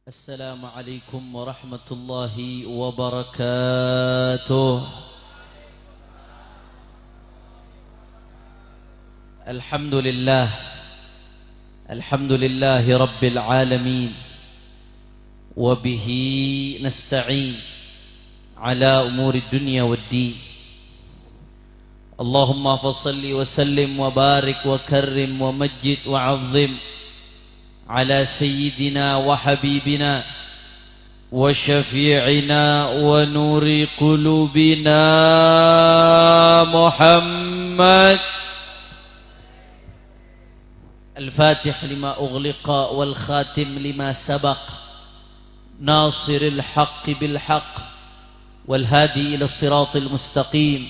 السلام عليكم ورحمة الله وبركاته. الحمد لله رب العالمين، وبه نستعين على أمور الدنيا والدين. اللهم فصل وسلم وبارك وكرم ومجد وعظم على سيدنا وحبيبنا وشفيعنا ونور قلوبنا محمد الفاتح لما أغلق والخاتم لما سبق ناصر الحق بالحق والهادي إلى الصراط المستقيم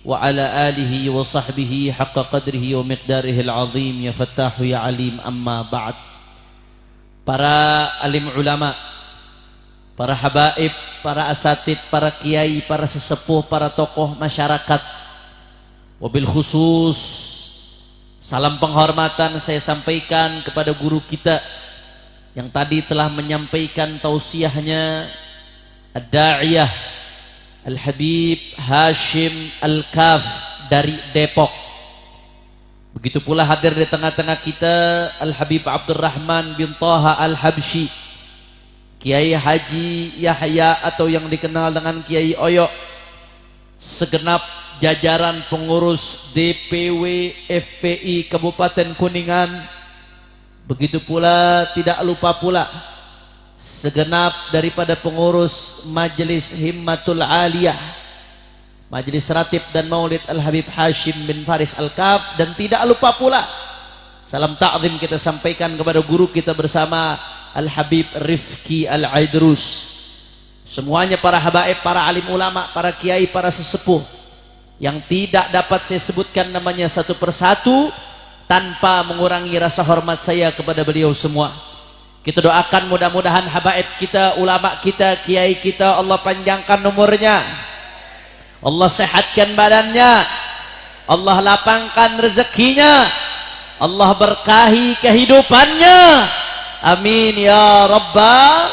وعلى آله وصحبه حق قدره ومقداره العظيم. يا فتاح يا عليم. أما بعد. Para alim ulama, para habaib, para asatid, para kiai, para sesepuh, para tokoh masyarakat, wabil khusus salam penghormatan saya sampaikan kepada guru kita yang tadi telah menyampaikan tausiahnya, Ad-Da'iyah Al-Habib Hashim Al-Kaf dari Depok. Begitu pula hadir di tengah-tengah kita Al-Habib Abdurrahman bin Taha Al-Habsyi, Kiai Haji Yahya atau yang dikenal dengan Kiai Oyo, segenap jajaran pengurus DPW FPI Kabupaten Kuningan. Begitu pula tidak lupa pula segenap daripada pengurus Majelis Himmatul Aliyah, Majelis Ratib dan Maulid Al-Habib Hashim bin Faris Al-Kaf, dan tidak lupa pula salam ta'zim kita sampaikan kepada guru kita bersama Al-Habib Rifki Al-Aidrus. Semuanya para habaib, para alim ulama, para kiai, para sesepuh yang tidak dapat saya sebutkan namanya satu persatu tanpa mengurangi rasa hormat saya kepada beliau semua. Kita doakan mudah-mudahan habaib kita, ulama kita, kiai kita Allah panjangkan umurnya, Allah sehatkan badannya, Allah lapangkan rezekinya, Allah berkahi kehidupannya. Amin ya Rabbal.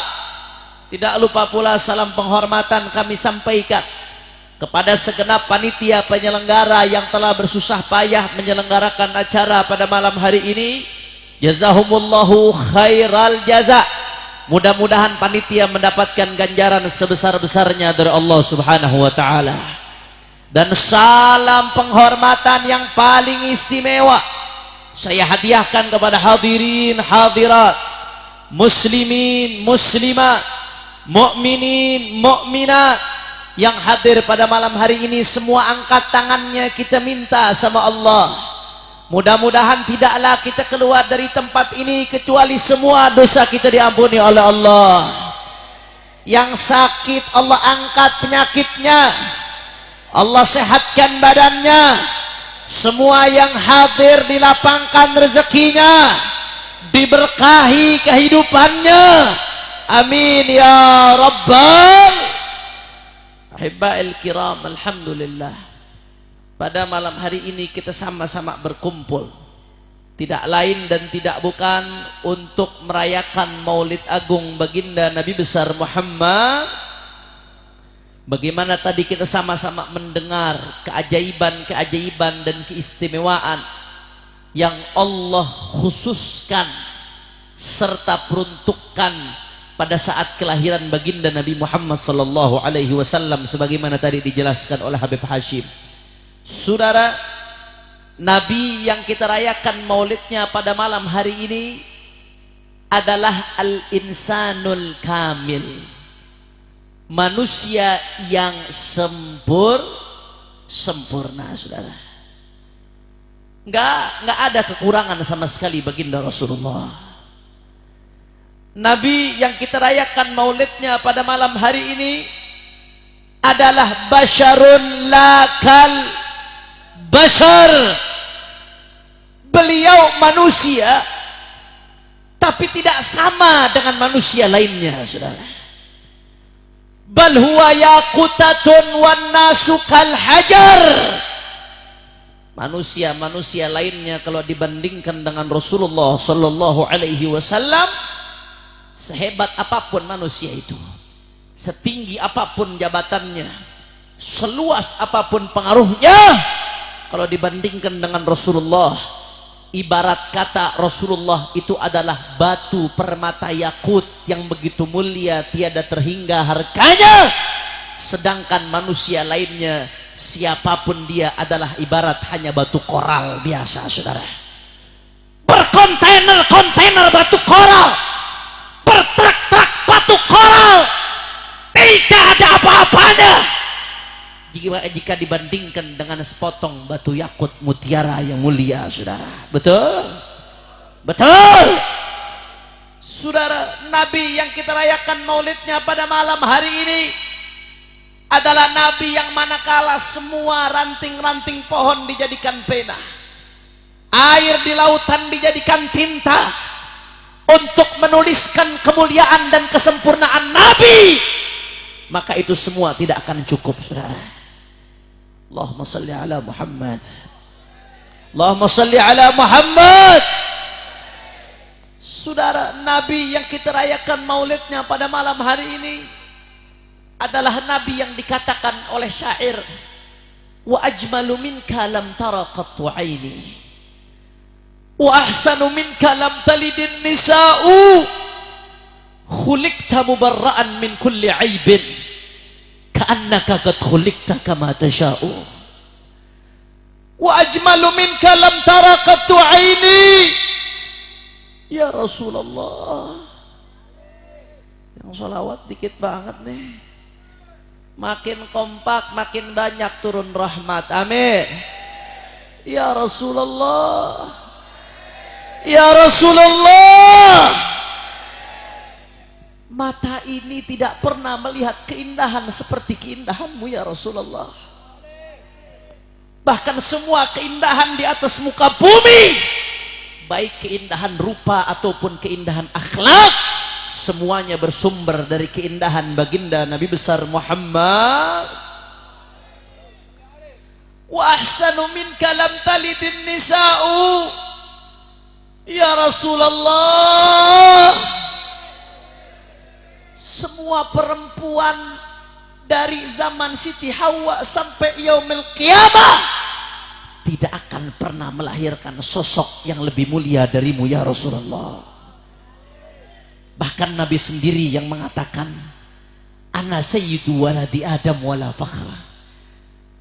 Tidak lupa pula salam penghormatan kami sampaikan kepada segenap panitia penyelenggara yang telah bersusah payah menyelenggarakan acara pada malam hari ini. Jazahumullahu khairal jaza. Mudah-mudahan panitia mendapatkan ganjaran sebesar-besarnya dari Allah Subhanahu wa taala. Dan salam penghormatan yang paling istimewa saya hadiahkan kepada hadirin hadirat, muslimin muslimat, mukminin mukminat yang hadir pada malam hari ini. Semua angkat tangannya, kita minta sama Allah, mudah-mudahan tidaklah kita keluar dari tempat ini kecuali semua dosa kita diampuni oleh Allah. Yang sakit Allah angkat penyakitnya, Allah sehatkan badannya. Semua yang hadir dilapangkan rezekinya, diberkahi kehidupannya. Amin ya Rabbal. Ahibba'il kiram, alhamdulillah, pada malam hari ini kita sama-sama berkumpul tidak lain dan tidak bukan untuk merayakan Maulid Agung baginda Nabi besar Muhammad. Bagaimana tadi kita sama-sama mendengar keajaiban-keajaiban dan keistimewaan yang Allah khususkan serta peruntukkan pada saat kelahiran baginda Nabi Muhammad sallallahu alaihi wasallam sebagaimana tadi dijelaskan oleh Habib Hashim. Saudara, Nabi yang kita rayakan maulidnya pada malam hari ini adalah Al-Insanul Kamil, manusia yang sempurna, saudara. Enggak ada kekurangan sama sekali baginda Rasulullah. Nabi yang kita rayakan maulidnya pada malam hari ini adalah basyarun lakal bashar. Beliau manusia tapi tidak sama dengan manusia lainnya, saudara. Bal huwa yaqutatun wan nasu kal hajar. Manusia-manusia lainnya kalau dibandingkan dengan Rasulullah sallallahu alaihi wasallam sehebat apapun manusia itu, setinggi apapun jabatannya, seluas apapun pengaruhnya, kalau dibandingkan dengan Rasulullah, ibarat kata Rasulullah itu adalah batu permata yakut yang begitu mulia, tiada terhingga harganya. Sedangkan manusia lainnya, siapapun dia, adalah ibarat hanya batu koral biasa, saudara. Berkontainer-kontainer batu koral, bertrak-trak batu koral, tidak ada apa-apanya jika dibandingkan dengan sepotong batu yakut mutiara yang mulia, saudara. Betul? Betul? Saudara, Nabi yang kita rayakan maulidnya pada malam hari ini adalah Nabi yang manakala semua ranting-ranting pohon dijadikan pena, air di lautan dijadikan tinta untuk menuliskan kemuliaan dan kesempurnaan Nabi, maka itu semua tidak akan cukup, saudara. Allahumma salli ala Muhammad, Allahumma salli ala Muhammad. Saudara, Nabi yang kita rayakan maulidnya pada malam hari ini adalah Nabi yang dikatakan oleh syair, wa ajmalu minka lam tara qattu aini, wa ahsanu minka lam talidin nisa'u, khuliqta mubarra'an min kulli aibin, ka'annaka qad khuliqta kama tasha'u. Wa ajmalu minka lam tara qattu aini. Ya Rasulullah, yang sholawat dikit banget nih. Makin kompak, makin banyak turun rahmat. Amin. Ya Rasulullah, ya Rasulullah, mata ini tidak pernah melihat keindahan seperti keindahanmu ya Rasulullah. Bahkan semua keindahan di atas muka bumi, baik keindahan rupa ataupun keindahan akhlak, semuanya bersumber dari keindahan baginda Nabi besar Muhammad. Wa ahsanu minka lam talidin nisa'u. Ya Rasulullah, semua perempuan dari zaman Siti Hawa sampai yaumil qiyamah tidak akan pernah melahirkan sosok yang lebih mulia darimu ya Rasulullah. Bahkan Nabi sendiri yang mengatakan, ana sayyidu waladi Adam wala fakhra,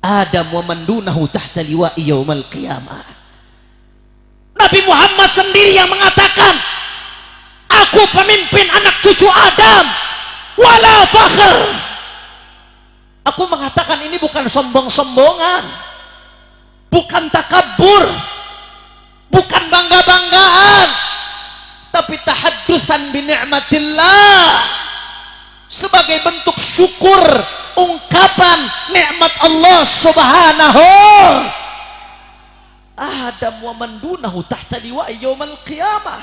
Adam wa man dunahu tahta liwa'i yaumal qiyamah. Nabi Muhammad sendiri yang mengatakan, aku pemimpin anak cucu Adam wala fakhr. Aku mengatakan ini bukan sombong-sombongan, bukan takabur, bukan bangga-banggaan, tapi tahaddusan bi ni'matillah, sebagai bentuk syukur, ungkapan nikmat Allah Subhanahu. Adam wa man dunahu tahta liwa'i yaumal qiyamah.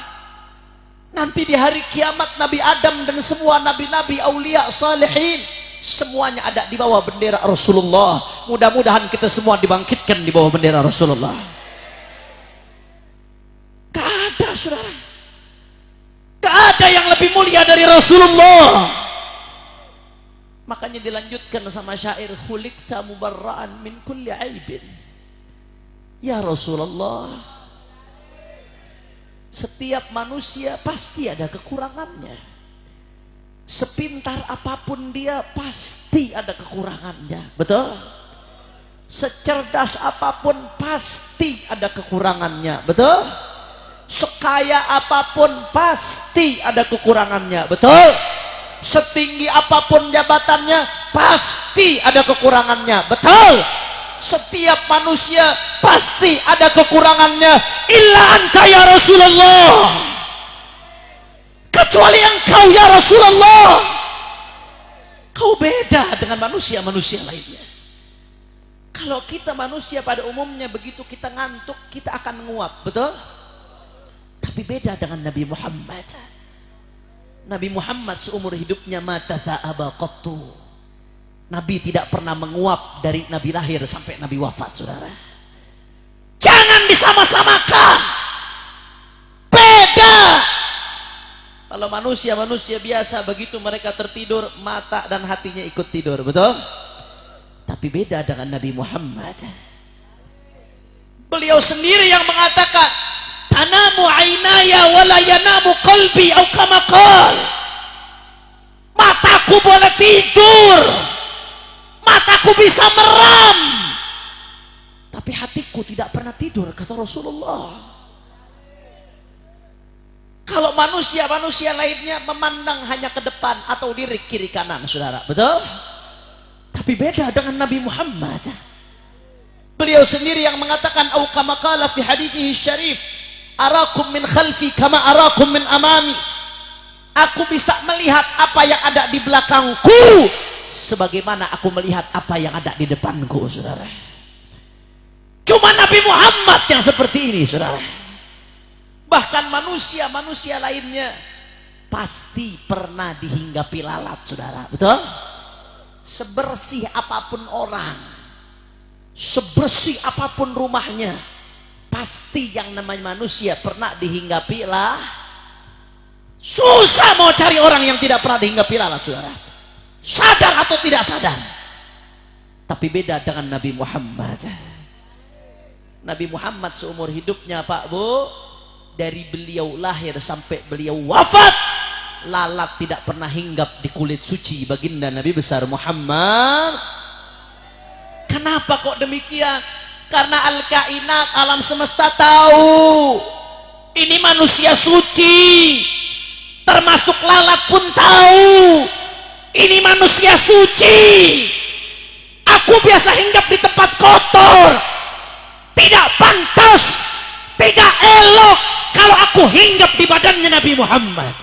Nanti di hari kiamat Nabi Adam dan semua nabi-nabi, aulia, salihin, semuanya ada di bawah bendera Rasulullah. Mudah-mudahan kita semua dibangkitkan di bawah bendera Rasulullah. Gak ada, saudara, gak ada yang lebih mulia dari Rasulullah. Makanya dilanjutkan sama syair, khuliqta mubarra'an min kulli aibin. Ya Rasulullah, setiap manusia pasti ada kekurangannya. Sepintar apapun dia pasti ada kekurangannya. Betul? Secerdas apapun pasti ada kekurangannya. Betul? Sekaya apapun pasti ada kekurangannya. Betul? Setinggi apapun jabatannya pasti ada kekurangannya. Betul? Setiap manusia pasti ada kekurangannya, illa anta ya Rasulullah, kecuali engkau ya Rasulullah. Kau beda dengan manusia-manusia lainnya. Kalau kita manusia pada umumnya begitu kita ngantuk kita akan menguap, betul? Tapi beda dengan Nabi Muhammad. Nabi Muhammad seumur hidupnya mata ta'aba qattu. Nabi tidak pernah menguap dari Nabi lahir sampai Nabi wafat, saudara. Jangan disama-samakan. Beda. Kalau manusia biasa, begitu mereka tertidur, mata dan hatinya ikut tidur, betul? Tapi beda dengan Nabi Muhammad. Beliau sendiri yang mengatakan, tanamu ainaya wala yanamu qalbi atau kama qala. Mataku boleh tidur, mataku bisa meram, tapi hatiku tidak pernah tidur, kata Rasulullah. Kalau manusia lainnya memandang hanya ke depan atau lirik kiri kanan, saudara, betul? Tapi beda dengan Nabi Muhammad. Beliau sendiri yang mengatakan, au kama qala fi hadithihi syarif, arakum min khalfi kama arakum min amami. Aku bisa melihat apa yang ada di belakangku sebagaimana aku melihat apa yang ada di depanku, saudara. Cuma Nabi Muhammad yang seperti ini, saudara. Bahkan manusia lainnya pasti pernah dihinggapi lalat, saudara, betul? Sebersih apapun orang, sebersih apapun rumahnya, pasti yang namanya manusia pernah dihinggapi lah. Susah mau cari orang yang tidak pernah dihinggapi lalat, saudara. Sadar atau tidak sadar. Tapi beda dengan Nabi Muhammad. Nabi Muhammad seumur hidupnya, Pak Bu, dari beliau lahir sampai beliau wafat, lalat tidak pernah hinggap di kulit suci baginda Nabi besar Muhammad. Kenapa kok demikian? Karena al-kainat, alam semesta tahu ini manusia suci, termasuk lalat pun tahu ini manusia suci. Aku biasa hinggap di tempat kotor, tidak pantas, tidak elok kalau aku hinggap di badannya Nabi Muhammad.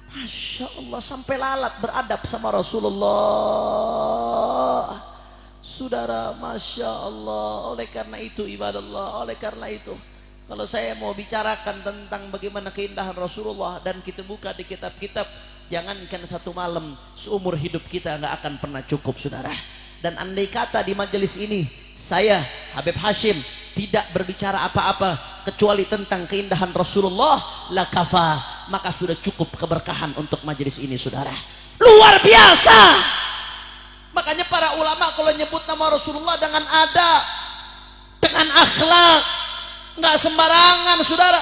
Masya Allah, sampai lalat beradab sama Rasulullah, saudara. Masya Allah. Oleh karena itu ibadallah, oleh karena itu kalau saya mau bicarakan tentang bagaimana keindahan Rasulullah dan kita buka di kitab-kitab, jangankan satu malam, seumur hidup kita nggak akan pernah cukup, saudara. Dan andai kata di majelis ini saya Habib Hashim tidak berbicara apa-apa kecuali tentang keindahan Rasulullah, la kafa, maka sudah cukup keberkahan untuk majelis ini, saudara. Luar biasa. Makanya para ulama kalau nyebut nama Rasulullah dengan adab, dengan akhlak, nggak sembarangan, saudara.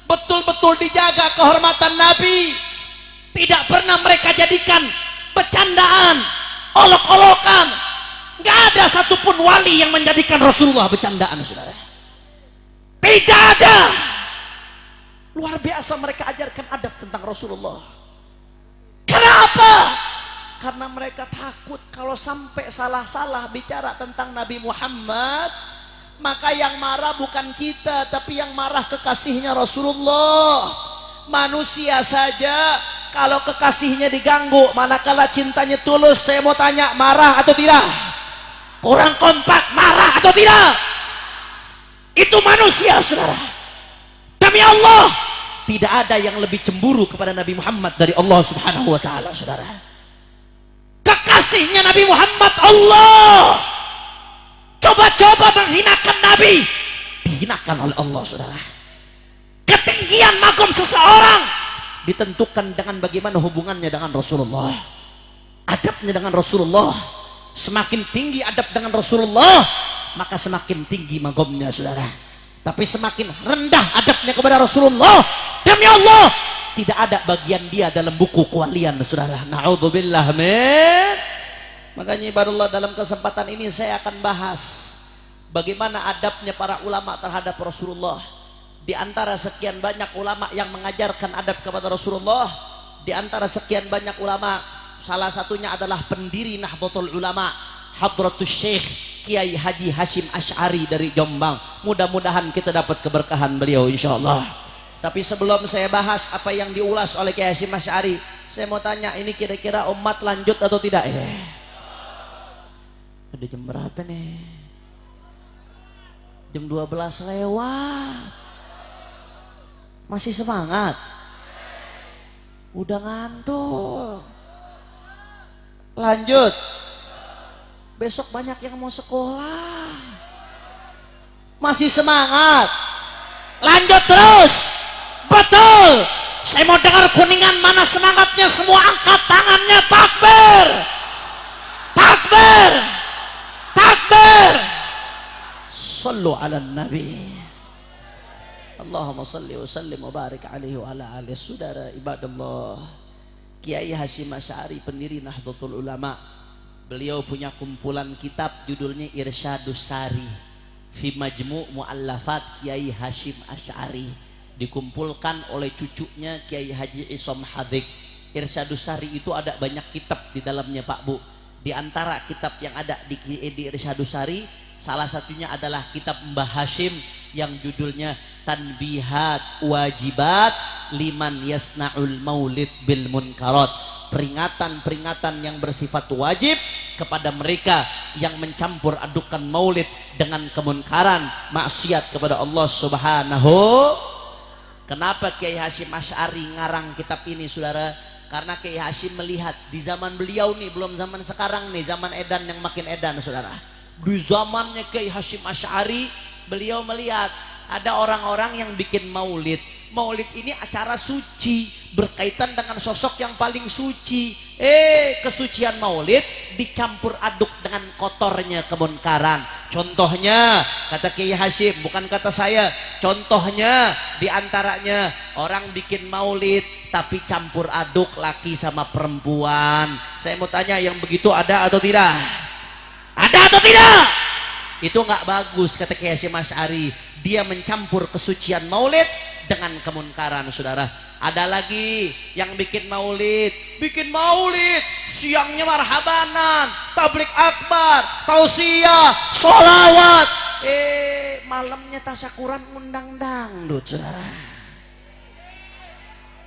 Betul-betul dijaga kehormatan Nabi. Tidak pernah mereka jadikan bercandaan, olok-olokan. Nggak ada satupun wali yang menjadikan Rasulullah bercandaan, saudara. Tidak ada. Luar biasa mereka ajarkan adab tentang Rasulullah. Kenapa? Karena mereka takut kalau sampai salah-salah bicara tentang Nabi Muhammad, maka yang marah bukan kita, tapi yang marah kekasihnya Rasulullah. Manusia saja kalau kekasihnya diganggu, manakala cintanya tulus, saya mau tanya, marah atau tidak? Kurang kompak, marah atau tidak? Itu manusia, saudara. Demi Allah, tidak ada yang lebih cemburu kepada Nabi Muhammad dari Allah Subhanahu wa ta'ala, saudara. Kekasihnya Nabi Muhammad Allah coba-coba menghinakan Nabi, dihinakan oleh Allah, saudara. Ketinggian magom seseorang ditentukan dengan bagaimana hubungannya dengan Rasulullah, adabnya dengan Rasulullah. Semakin tinggi adab dengan Rasulullah, maka semakin tinggi magomnya, saudara. Tapi semakin rendah adabnya kepada Rasulullah, demi Allah, tidak ada bagian dia dalam buku kewalian, saudara. Na'udzubillah min. Makanya ibadallah, dalam kesempatan ini saya akan bahas bagaimana adabnya para ulama terhadap Rasulullah. Di antara sekian banyak ulama yang mengajarkan adab kepada Rasulullah, di antara sekian banyak ulama, salah satunya adalah pendiri Nahdlatul Ulama, Hadratus Syekh Kiai Haji Hashim Asy'ari dari Jombang. Mudah-mudahan kita dapat keberkahan beliau, insyaallah. Tapi sebelum saya bahas apa yang diulas oleh Kiai Hashim Asy'ari, saya mau tanya, ini kira-kira umat lanjut atau tidak? Udah jam berapa nih? Jam 12 lewat. Masih semangat? Udah ngantuk. Lanjut. Besok banyak yang mau sekolah. Masih semangat? Lanjut terus. Betul. Saya mau dengar Kuningan, mana semangatnya? Semua angkat tangannya, takbir. Takbir. Takbir. Sallu ala nabi. Allahumma salli wa sallim wa barik alaihi wa ala alihi. Saudara ibadallah, Kiai Hasyim Asy'ari pendiri Nahdlatul Ulama, beliau punya kumpulan kitab judulnya Irsyadus Sari fi Majmu' Mu'allafat Kiai Hasyim Asy'ari, dikumpulkan oleh cucunya Kiai Haji Isom Hadik. Irsyadus Sari itu ada banyak kitab di dalamnya Pak Bu. Di antara kitab yang ada di Irsyadus Sari, salah satunya adalah kitab Mbah Hasyim yang judulnya Tanbihat Wajibat Liman Yasna'ul Maulid Bil Munkarat. Peringatan-peringatan yang bersifat wajib kepada mereka yang mencampur adukan maulid dengan kemunkaran, maksiat kepada Allah Subhanahu. Kenapa Kiai Hasyim Asy'ari ngarang kitab ini, saudara? Karena Kiai Hasyim melihat di zaman beliau nih, belum zaman sekarang nih, zaman edan yang makin edan, saudara. Di zamannya Kiai Hasyim Asy'ari, beliau melihat ada orang-orang yang bikin maulid. Maulid ini acara suci, berkaitan dengan sosok yang paling suci. Kesucian maulid dicampur aduk dengan kotornya kemunkaran. Contohnya, kata Kiai Hasyim, bukan kata saya, contohnya diantaranya orang bikin maulid tapi campur aduk laki sama perempuan. Saya mau tanya, yang begitu ada atau tidak? Ada atau tidak? Itu nggak bagus, kata Kiai Hasyim Asy'ari. Dia mencampur kesucian maulid dengan kemunkaran, saudara. Ada lagi yang bikin maulid siangnya marhabanan, tablik akbar, tausiah, sholawat, malamnya tasyakuran, undang dangdut, saudara.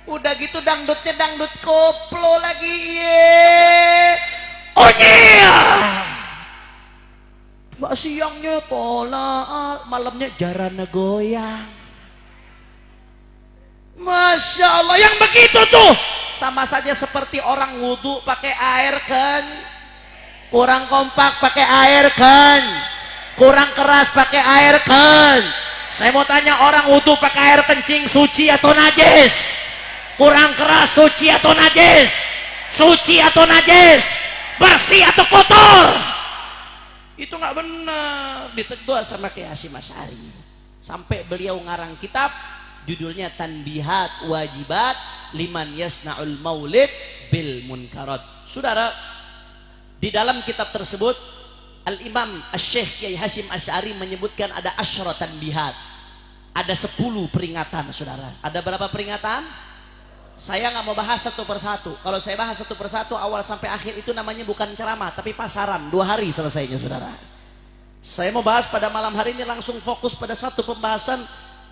Udah gitu dangdutnya dangdut koplo lagi, Mbak siangnya tolak, malamnya jarana goyang. Masya Allah, yang begitu tuh sama saja seperti orang wudhu pakai air kan, kurang kompak pakai air kan, kurang keras pakai air kan. Saya mau tanya, orang wudhu pakai air kencing suci atau najis? Kurang keras suci atau najis? Suci atau najis? Bersih atau kotor? Itu nggak benar, ditegur sama Kiai Hasyim Asy'ari. Sampai beliau ngarang kitab judulnya Tanbihat Wajibat Liman Yasna'ul Maulid Bil Munkarat. Saudara, di dalam kitab tersebut Al-Imam Asy-Syaikh Kiai Hasyim Asy'ari menyebutkan ada asyra tanbihat. Ada 10 peringatan, saudara. Ada berapa peringatan? Saya nggak mau bahas satu persatu. Kalau saya bahas satu persatu awal sampai akhir itu namanya bukan ceramah, tapi pasaran. 2 hari selesainya, saudara. Saya mau bahas pada malam hari ini langsung fokus pada satu pembahasan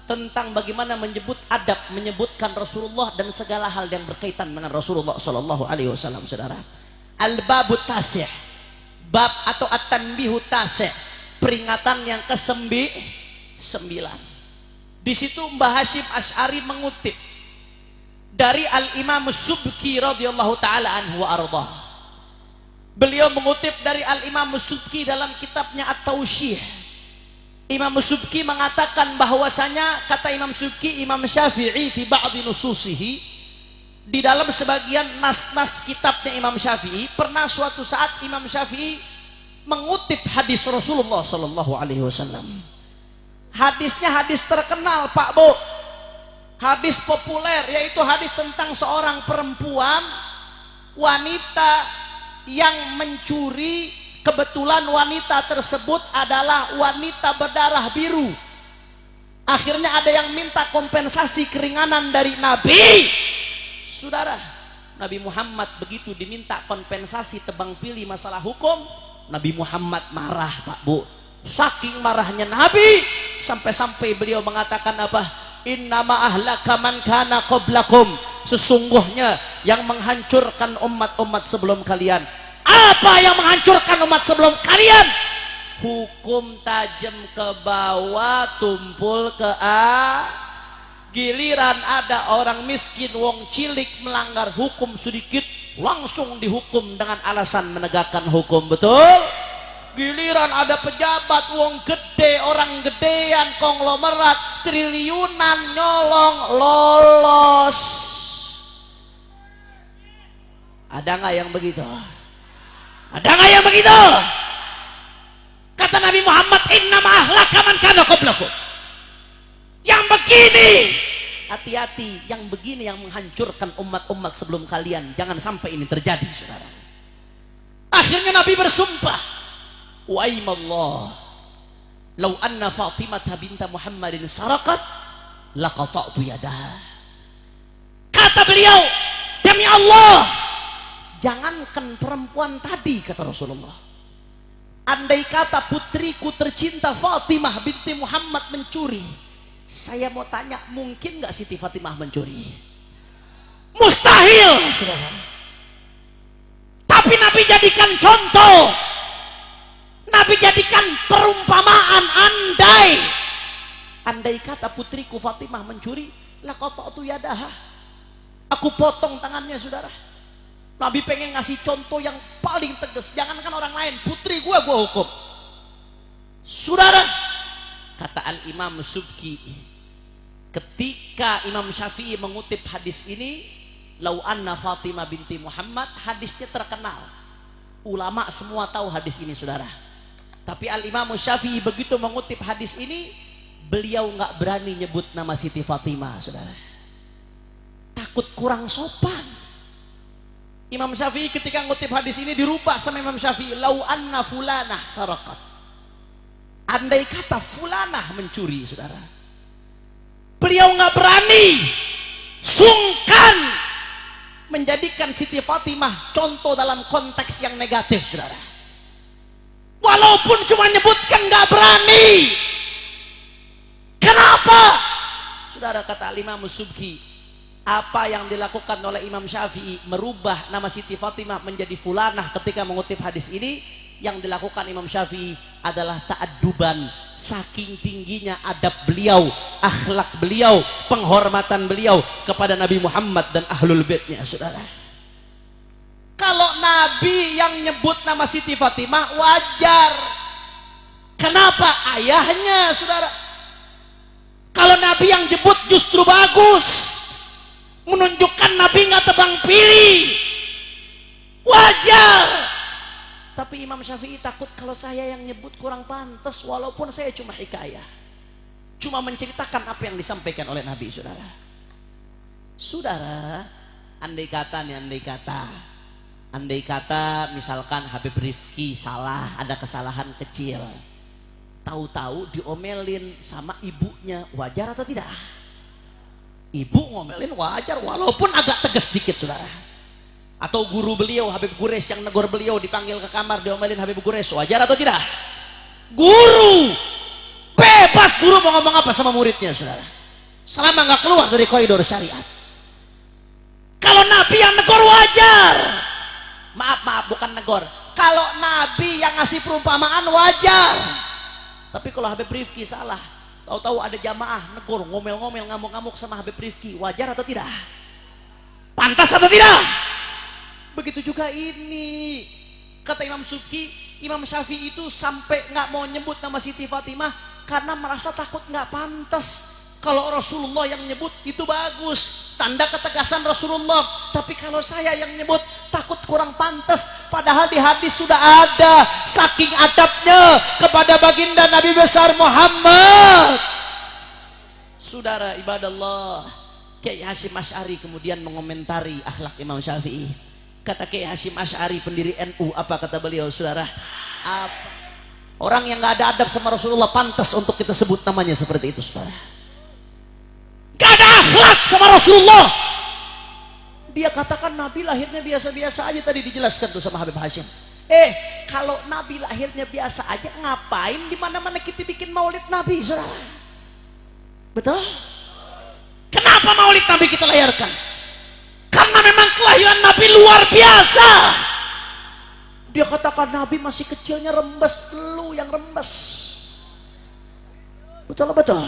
tentang bagaimana menyebut adab, menyebutkan Rasulullah dan segala hal yang berkaitan dengan Rasulullah Sallallahu Alaihi Wasallam, saudara. Al-Babut Tasih, bab atau At-Tanbihu Tasih, peringatan yang ke-9. Di situ Mbah Hasyim Asy'ari mengutip dari Al-Imam Subki radhiyallahu taala anhu wa ardhah. Beliau mengutip dari Al-Imam Subki dalam kitabnya At-Tawshih. Imam Subki mengatakan bahwasanya, kata Imam Subki, Imam Syafi'i fi ba'di nususihi, di dalam sebagian nas-nas kitabnya Imam Syafi'i, pernah suatu saat Imam Syafi'i mengutip hadis Rasulullah Sallallahu Alaihi Wasallam. Hadisnya hadis terkenal, Pak Bu, hadis populer, yaitu hadis tentang seorang perempuan wanita yang mencuri. Kebetulan wanita tersebut adalah wanita berdarah biru. Akhirnya ada yang minta kompensasi keringanan dari Nabi. Saudara, Nabi Muhammad begitu diminta kompensasi tebang pilih masalah hukum, Nabi Muhammad marah, Pak Bu. Saking marahnya Nabi, sampai-sampai beliau mengatakan apa? Innama ahlaka man kana qablakum. Sesungguhnya yang menghancurkan umat-umat sebelum kalian. Apa yang menghancurkan umat sebelum kalian? Hukum tajam ke bawah, tumpul ke giliran ada orang miskin, wong cilik melanggar hukum sedikit, langsung dihukum dengan alasan menegakkan hukum. Betul? Giliran ada pejabat, wong gede, orang gedean, konglomerat, triliunan nyolong lolos. Ada nggak yang begitu? Ada nggak yang begitu? Kata Nabi Muhammad, innama ahlaka man kana qablakum. Yang begini, hati-hati, yang begini yang menghancurkan umat-umat sebelum kalian. Jangan sampai ini terjadi, saudara. Akhirnya Nabi bersumpah, wa aimallah, lau anna Fatimah binta Muhammadin sarakat, laqata'tu yadaha. Kata beliau, demi Allah, jangankan perempuan tadi, kata Rasulullah, andai kata putriku tercinta Fatimah binti Muhammad mencuri, saya mau tanya, mungkin nggak Siti Fatimah mencuri? Mustahil, saudara. Tapi Nabi jadikan contoh, Nabi jadikan perumpamaan, andai kata putriku Fatimah mencuri, laqata'tu yadaha, aku potong tangannya, saudara. Nabi pengen ngasih contoh yang paling tegas. Jangankan orang lain, putri gua hukum. Saudara, kata Al-Imam Subki, ketika Imam Syafi'i mengutip hadis ini, lau anna Fatimah binti Muhammad, hadisnya terkenal, ulama semua tahu hadis ini, saudara. Tapi Al-Imam Syafi'i begitu mengutip hadis ini, beliau nggak berani nyebut nama Siti Fatimah, saudara, takut kurang sopan. Imam Syafi'i ketika ngutip hadis ini dirubah sama Imam Syafi'i, lau anna fulanah sarakat, andai kata fulanah mencuri, saudara. Beliau nggak berani, sungkan menjadikan Siti Fatimah contoh dalam konteks yang negatif, saudara. Walaupun cuma nyebutkan, nggak berani. Kenapa? Saudara, kata Imam Subki, apa yang dilakukan oleh Imam Syafi'i merubah nama Siti Fatimah menjadi fulanah ketika mengutip hadis ini, yang dilakukan Imam Syafi'i adalah ta'adduban, saking tingginya adab beliau, akhlak beliau, penghormatan beliau kepada Nabi Muhammad dan ahlul baitnya, saudara. Kalau Nabi yang nyebut nama Siti Fatimah wajar. Kenapa? Ayahnya, saudara. Kalau Nabi yang nyebut justru bagus, menunjukkan Nabi nggak tebang pilih, wajar. Tapi Imam Syafi'i takut kalau saya yang nyebut kurang pantas, walaupun saya cuma hikayah, cuma menceritakan apa yang disampaikan oleh Nabi, saudara. Saudara, andai kata misalkan Habib Rifki salah, ada kesalahan kecil, tahu-tahu diomelin sama ibunya, wajar atau tidak? Ibu ngomelin wajar, walaupun agak tegas sedikit, saudara. Atau guru beliau Habib Gures yang negor beliau, dipanggil ke kamar diomelin Habib Gures, wajar atau tidak? Guru bebas, guru mau ngomong apa sama muridnya, saudara, selama nggak keluar dari koridor syariat. Kalau Nabi yang negor wajar, maaf bukan negor, kalau Nabi yang ngasih perumpamaan wajar. Tapi kalau Habib Rifki salah, tahu-tahu ada jamaah negor, ngomel-ngomel, ngamuk-ngamuk sama Habib Rifki, wajar atau tidak? Pantas atau tidak? Begitu juga ini, kata Imam Subki, Imam Syafi'i itu sampai nggak mau nyebut nama Siti Fatimah karena merasa takut nggak pantas. Kalau Rasulullah yang nyebut itu bagus, tanda ketegasan Rasulullah. Tapi kalau saya yang nyebut, takut kurang pantas. Padahal di hadis sudah ada saking adabnya kepada baginda Nabi besar Muhammad. Saudara ibadallah, Kiai Hasyim Asy'ari kemudian mengomentari akhlak Imam Syafi'i. Kata Kiai Hasyim Asy'ari, pendiri NU, apa kata beliau, saudara? Apa? Orang yang nggak ada adab sama Rasulullah pantas untuk kita sebut namanya seperti itu, saudara. Gak ada akhlak sama Rasulullah. Dia katakan Nabi lahirnya biasa-biasa aja, tadi dijelaskan tuh sama Habib Hasyim. Kalau Nabi lahirnya biasa aja, ngapain di mana-mana kita bikin maulid Nabi, saudara? Betul? Kenapa maulid Nabi kita layarkan? Karena memang kelahiran Nabi luar biasa. Dia katakan Nabi masih kecilnya rembes, lu yang rembes. Betul.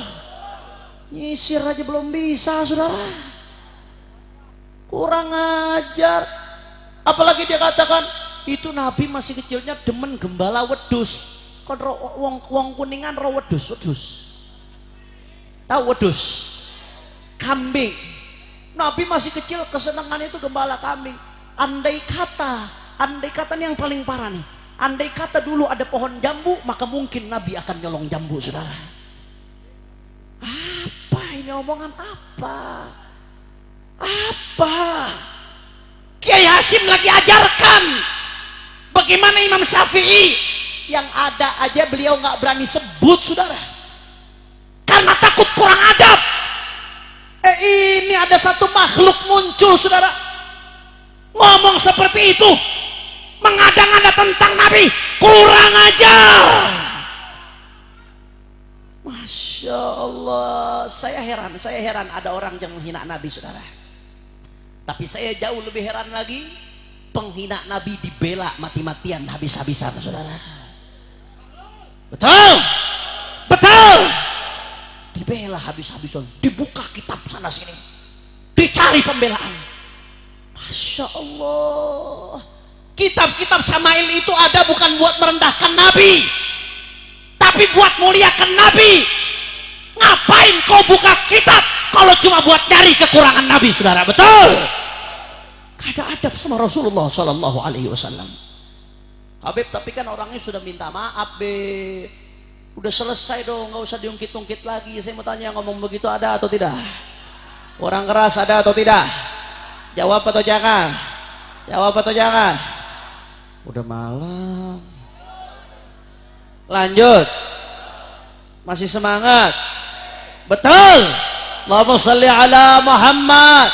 Nyisir aja belum bisa, saudara. Kurang ajar. Apalagi dia katakan itu Nabi masih kecilnya demen gembala wedus. Kon wong kuningan ro wedus. Tahu wedus? Kambing. Nabi masih kecil kesenangannya itu gembala kambing. Andai kata ini yang paling parah nih. Andai kata dulu ada pohon jambu, maka mungkin Nabi akan nyolong jambu, saudara. Apa ini omongan apa? Apa? Kiai Hasyim lagi ajarkan bagaimana Imam Syafi'i, yang ada aja beliau nggak berani sebut, saudara, karena takut kurang adab. Ini ada satu makhluk muncul, saudara, ngomong seperti itu, mengada-ngada tentang Nabi, kurang ajar. Masya Allah, saya heran ada orang yang menghina Nabi, saudara. Tapi saya jauh lebih heran lagi, penghina Nabi dibela mati-matian, habis-habisan, saudara. Betul, betul. Dibela habis-habisan, dibuka kitab sana sini, dicari pembelaan. Masya Allah, kitab-kitab Syama'il itu ada bukan buat merendahkan Nabi, tapi buat muliakan Nabi. Ngapain kau buka kitab kalau cuma buat nyari kekurangan Nabi, saudara? Betul. Gak ada adab sama Rasulullah Sallallahu Alaihi Wasallam. Habib, tapi kan orangnya sudah minta maaf, Beb. Udah selesai dong, nggak usah diungkit-ungkit lagi. Saya mau tanya, ngomong begitu ada atau tidak? Orang keras ada atau tidak? Jawab atau jangan? Jawab atau jangan? Udah malam. Lanjut. Masih semangat? Betul. Allahumma sholli ala Muhammad.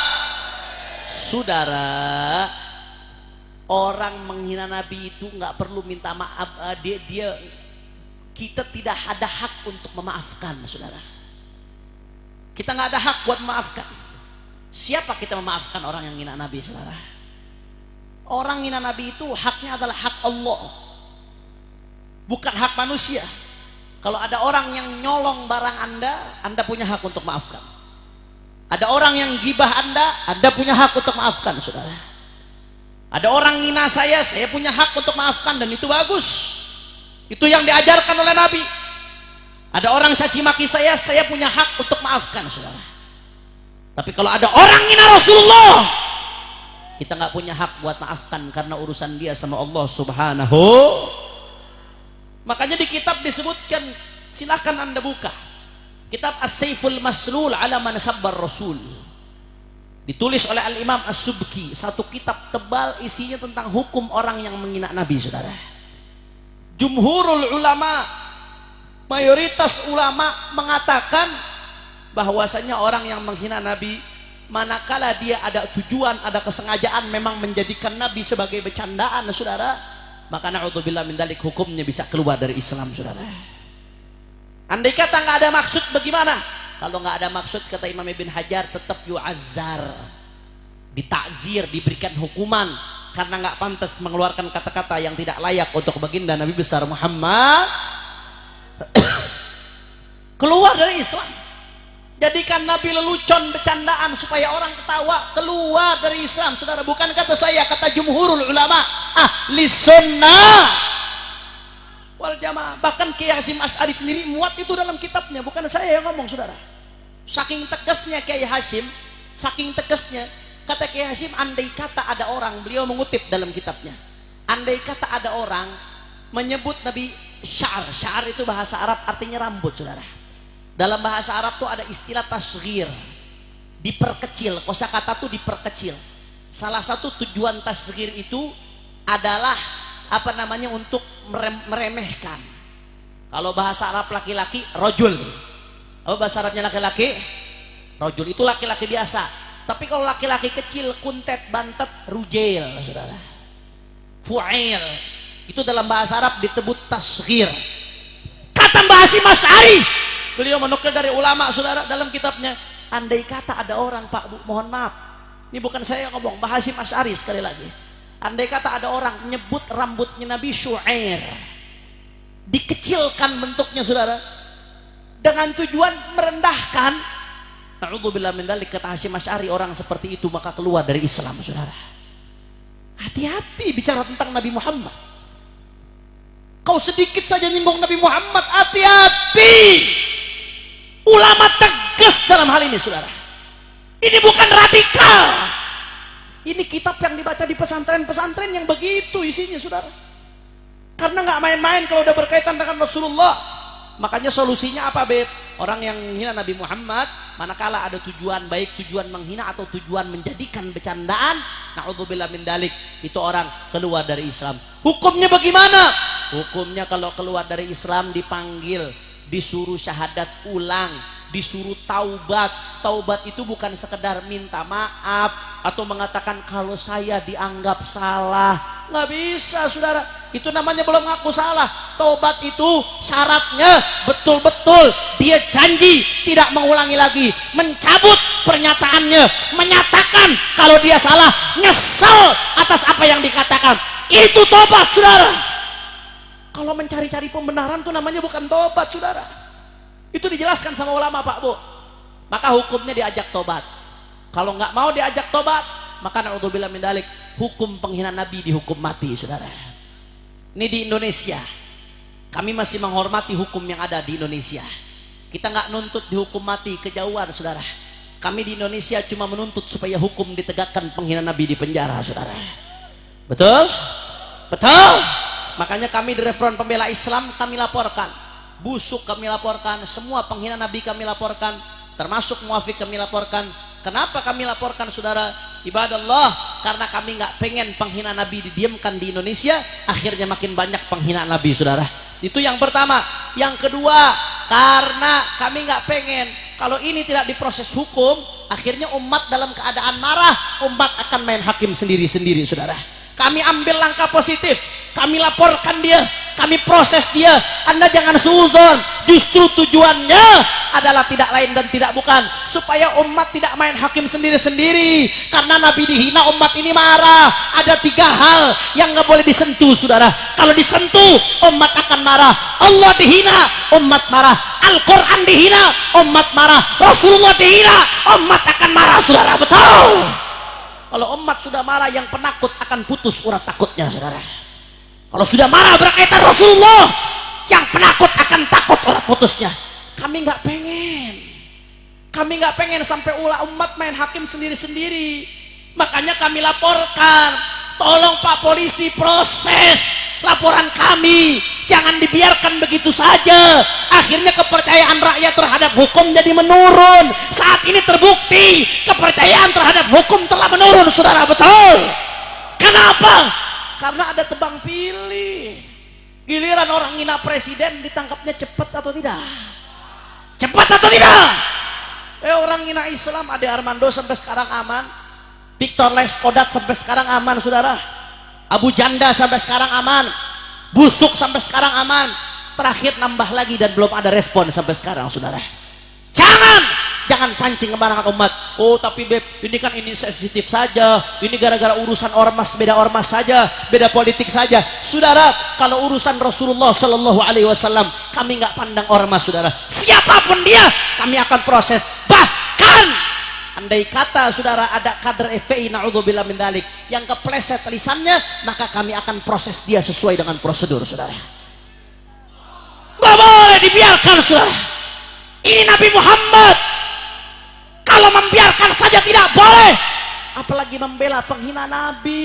Saudara, orang menghina Nabi itu nggak perlu minta maaf. Kita tidak ada hak untuk memaafkan, saudara. Kita nggak ada hak buat memaafkan. Siapa kita memaafkan orang yang menghina Nabi, saudara? Orang menghina Nabi itu haknya adalah hak Allah, bukan hak manusia. Kalau ada orang yang nyolong barang Anda punya hak untuk maafkan. Ada orang yang gibah Anda punya hak untuk maafkan, saudara. Ada orang ngina saya punya hak untuk maafkan, dan itu bagus. Itu yang diajarkan oleh Nabi. Ada orang caci maki saya punya hak untuk maafkan, saudara. Tapi kalau ada orang ngina Rasulullah, kita nggak punya hak buat maafkan, karena urusan dia sama Allah Subhanahu. Makanya di kitab disebutkan, silahkan Anda buka kitab As-Saiful Maslul ala man sabbar Rasul, ditulis oleh Al-Imam As-Subki, satu kitab tebal isinya tentang hukum orang yang menghina Nabi, saudara. Jumhurul ulama, mayoritas ulama mengatakan bahwasanya orang yang menghina Nabi, manakala dia ada tujuan, ada kesengajaan memang menjadikan Nabi sebagai bercandaan, saudara, maka na'udzubillah min dzalik, hukumnya bisa keluar dari Islam, saudara. Andai kata nggak ada maksud, bagaimana? Kalau nggak ada maksud, kata Imam Ibn Hajar, tetap yu'azzar, ditakzir, diberikan hukuman, karena nggak pantas mengeluarkan kata-kata yang tidak layak untuk baginda Nabi besar Muhammad. Keluar dari Islam, jadikan Nabi lelucon, bercandaan supaya orang ketawa, keluar dari Islam, saudara. Bukan kata saya, kata jumhurul ulama ahli sunnah wal jamaah. Bahkan Kiai Hasyim Asy'ari sendiri muat itu dalam kitabnya, bukan saya yang ngomong, saudara. Saking tegasnya Kiai Hasyim, saking tegasnya, kata Kiai Hasyim, andai kata ada orang, beliau mengutip dalam kitabnya, andai kata ada orang menyebut Nabi sya'ar itu bahasa Arab artinya rambut, saudara. Dalam bahasa Arab tuh ada istilah tasghir, diperkecil, kosakata tuh diperkecil. Salah satu tujuan tasghir itu adalah apa namanya, untuk meremehkan. Kalau bahasa Arab laki-laki rojul, kalau bahasa Arabnya laki-laki rojul, itu laki-laki biasa. Tapi kalau laki-laki kecil, kuntet, bantet, rujail, saudara. Fu'ail, itu dalam bahasa Arab disebut tasghir. Kata Mbah Hasyim Asy'ari, beliau menukil dari ulama, saudara, dalam kitabnya, andai kata ada orang, Pak, Bu, mohon maaf, ini bukan saya yang ngomong, Mbah Hasyim Asy'ari sekali lagi, andai kata ada orang nyebut rambutnya Nabi syu'air, dikecilkan bentuknya, saudara, dengan tujuan merendahkan, na'udzubillah min dzalik, kata Hasyim Asy'ari, orang seperti itu maka keluar dari Islam, saudara. Hati-hati bicara tentang Nabi Muhammad. Kau sedikit saja nyinggung Nabi Muhammad, hati-hati. Ulama tegas dalam hal ini, saudara. Ini bukan radikal. Ini kitab yang dibaca di pesantren-pesantren yang begitu isinya, saudara. Karena nggak main-main kalau udah berkaitan dengan Rasulullah. Makanya solusinya apa, Beb? Orang yang menghina Nabi Muhammad, manakala ada tujuan baik, tujuan menghina atau tujuan menjadikan bercandaan, na'udzubillah min dalik, itu orang keluar dari Islam. Hukumnya bagaimana? Hukumnya kalau keluar dari Islam dipanggil, disuruh syahadat ulang, disuruh taubat. Taubat itu bukan sekedar minta maaf atau mengatakan kalau saya dianggap salah. Nggak bisa, saudara. Itu namanya belum ngaku salah. Taubat itu syaratnya betul-betul dia janji tidak mengulangi lagi, mencabut pernyataannya, menyatakan kalau dia salah, nyesel atas apa yang dikatakan. Itu taubat, saudara. Kalau mencari-cari pembenaran itu namanya bukan taubat, saudara. Itu dijelaskan sama ulama, Pak Bu. Maka hukumnya diajak tobat. Kalau nggak mau diajak tobat, maka na'udzubillah min dalik, hukum penghina Nabi dihukum mati, saudara. Ini di Indonesia. Kami masih menghormati hukum yang ada di Indonesia. Kita nggak nuntut dihukum mati, kejauhan, saudara. Kami di Indonesia cuma menuntut supaya hukum ditegakkan penghina Nabi di penjara, saudara. Betul? Betul? Makanya kami di Front Pembela Islam kami laporkan. Busuk kami laporkan, semua penghina Nabi kami laporkan, termasuk muafik kami laporkan. Kenapa kami laporkan, saudara? Ibadah Allah, karena kami nggak pengen penghina Nabi didiamkan di Indonesia, akhirnya makin banyak penghina Nabi, saudara. Itu yang pertama. Yang kedua, karena kami nggak pengen kalau ini tidak diproses hukum, akhirnya umat dalam keadaan marah, umat akan main hakim sendiri-sendiri, saudara. Kami ambil langkah positif, kami laporkan dia, kami proses dia. Anda jangan suuzon, justru tujuannya adalah tidak lain dan tidak bukan supaya umat tidak main hakim sendiri-sendiri. Karena Nabi dihina, umat ini marah. Ada 3 hal yang nggak boleh disentuh, saudara. Kalau disentuh, umat akan marah. Allah dihina, umat marah. Al-Quran dihina, umat marah. Rasulullah dihina, umat akan marah, saudara. Betul. Kalau umat sudah marah, yang penakut akan putus urat takutnya, saudara. Kalau sudah marah berkaitan Rasulullah, yang penakut akan takut urat putusnya. Kami nggak pengen. Kami nggak pengen sampai umat main hakim sendiri-sendiri. Makanya kami laporkan, tolong Pak Polisi proses laporan kami. Jangan dibiarkan begitu saja. Akhirnya kepercayaan rakyat terhadap hukum jadi menurun. Saat ini terbukti kepercayaan terhadap hukum telah menurun, saudara. Betul. Kenapa? Karena ada tebang pilih. Giliran orang ngina presiden ditangkapnya cepat atau tidak? Cepat atau tidak? Orang ngina Islam, Ade Armando sampai sekarang aman. Victor Leskodat sampai sekarang aman, saudara. Abu Janda sampai sekarang aman. Busuk sampai sekarang aman. Terakhir nambah lagi dan belum ada respon sampai sekarang, saudara. Jangan pancing kemarahan umat. Oh tapi Beb, ini kan ini sensitif saja, ini gara-gara urusan ormas, beda ormas saja, beda politik saja. Saudara, kalau urusan Rasulullah Shallallahu Alaihi Wasallam, kami nggak pandang ormas, saudara. Siapapun dia, kami akan proses. Bahkan andai kata, saudara, ada kader FPI, na'udzubillah min dzalik, yang kepleset lisannya, maka kami akan proses dia sesuai dengan prosedur, saudara. Gak boleh dibiarkan, saudara. Ini Nabi Muhammad. Kalau membiarkan saja tidak boleh, apalagi membela penghina Nabi.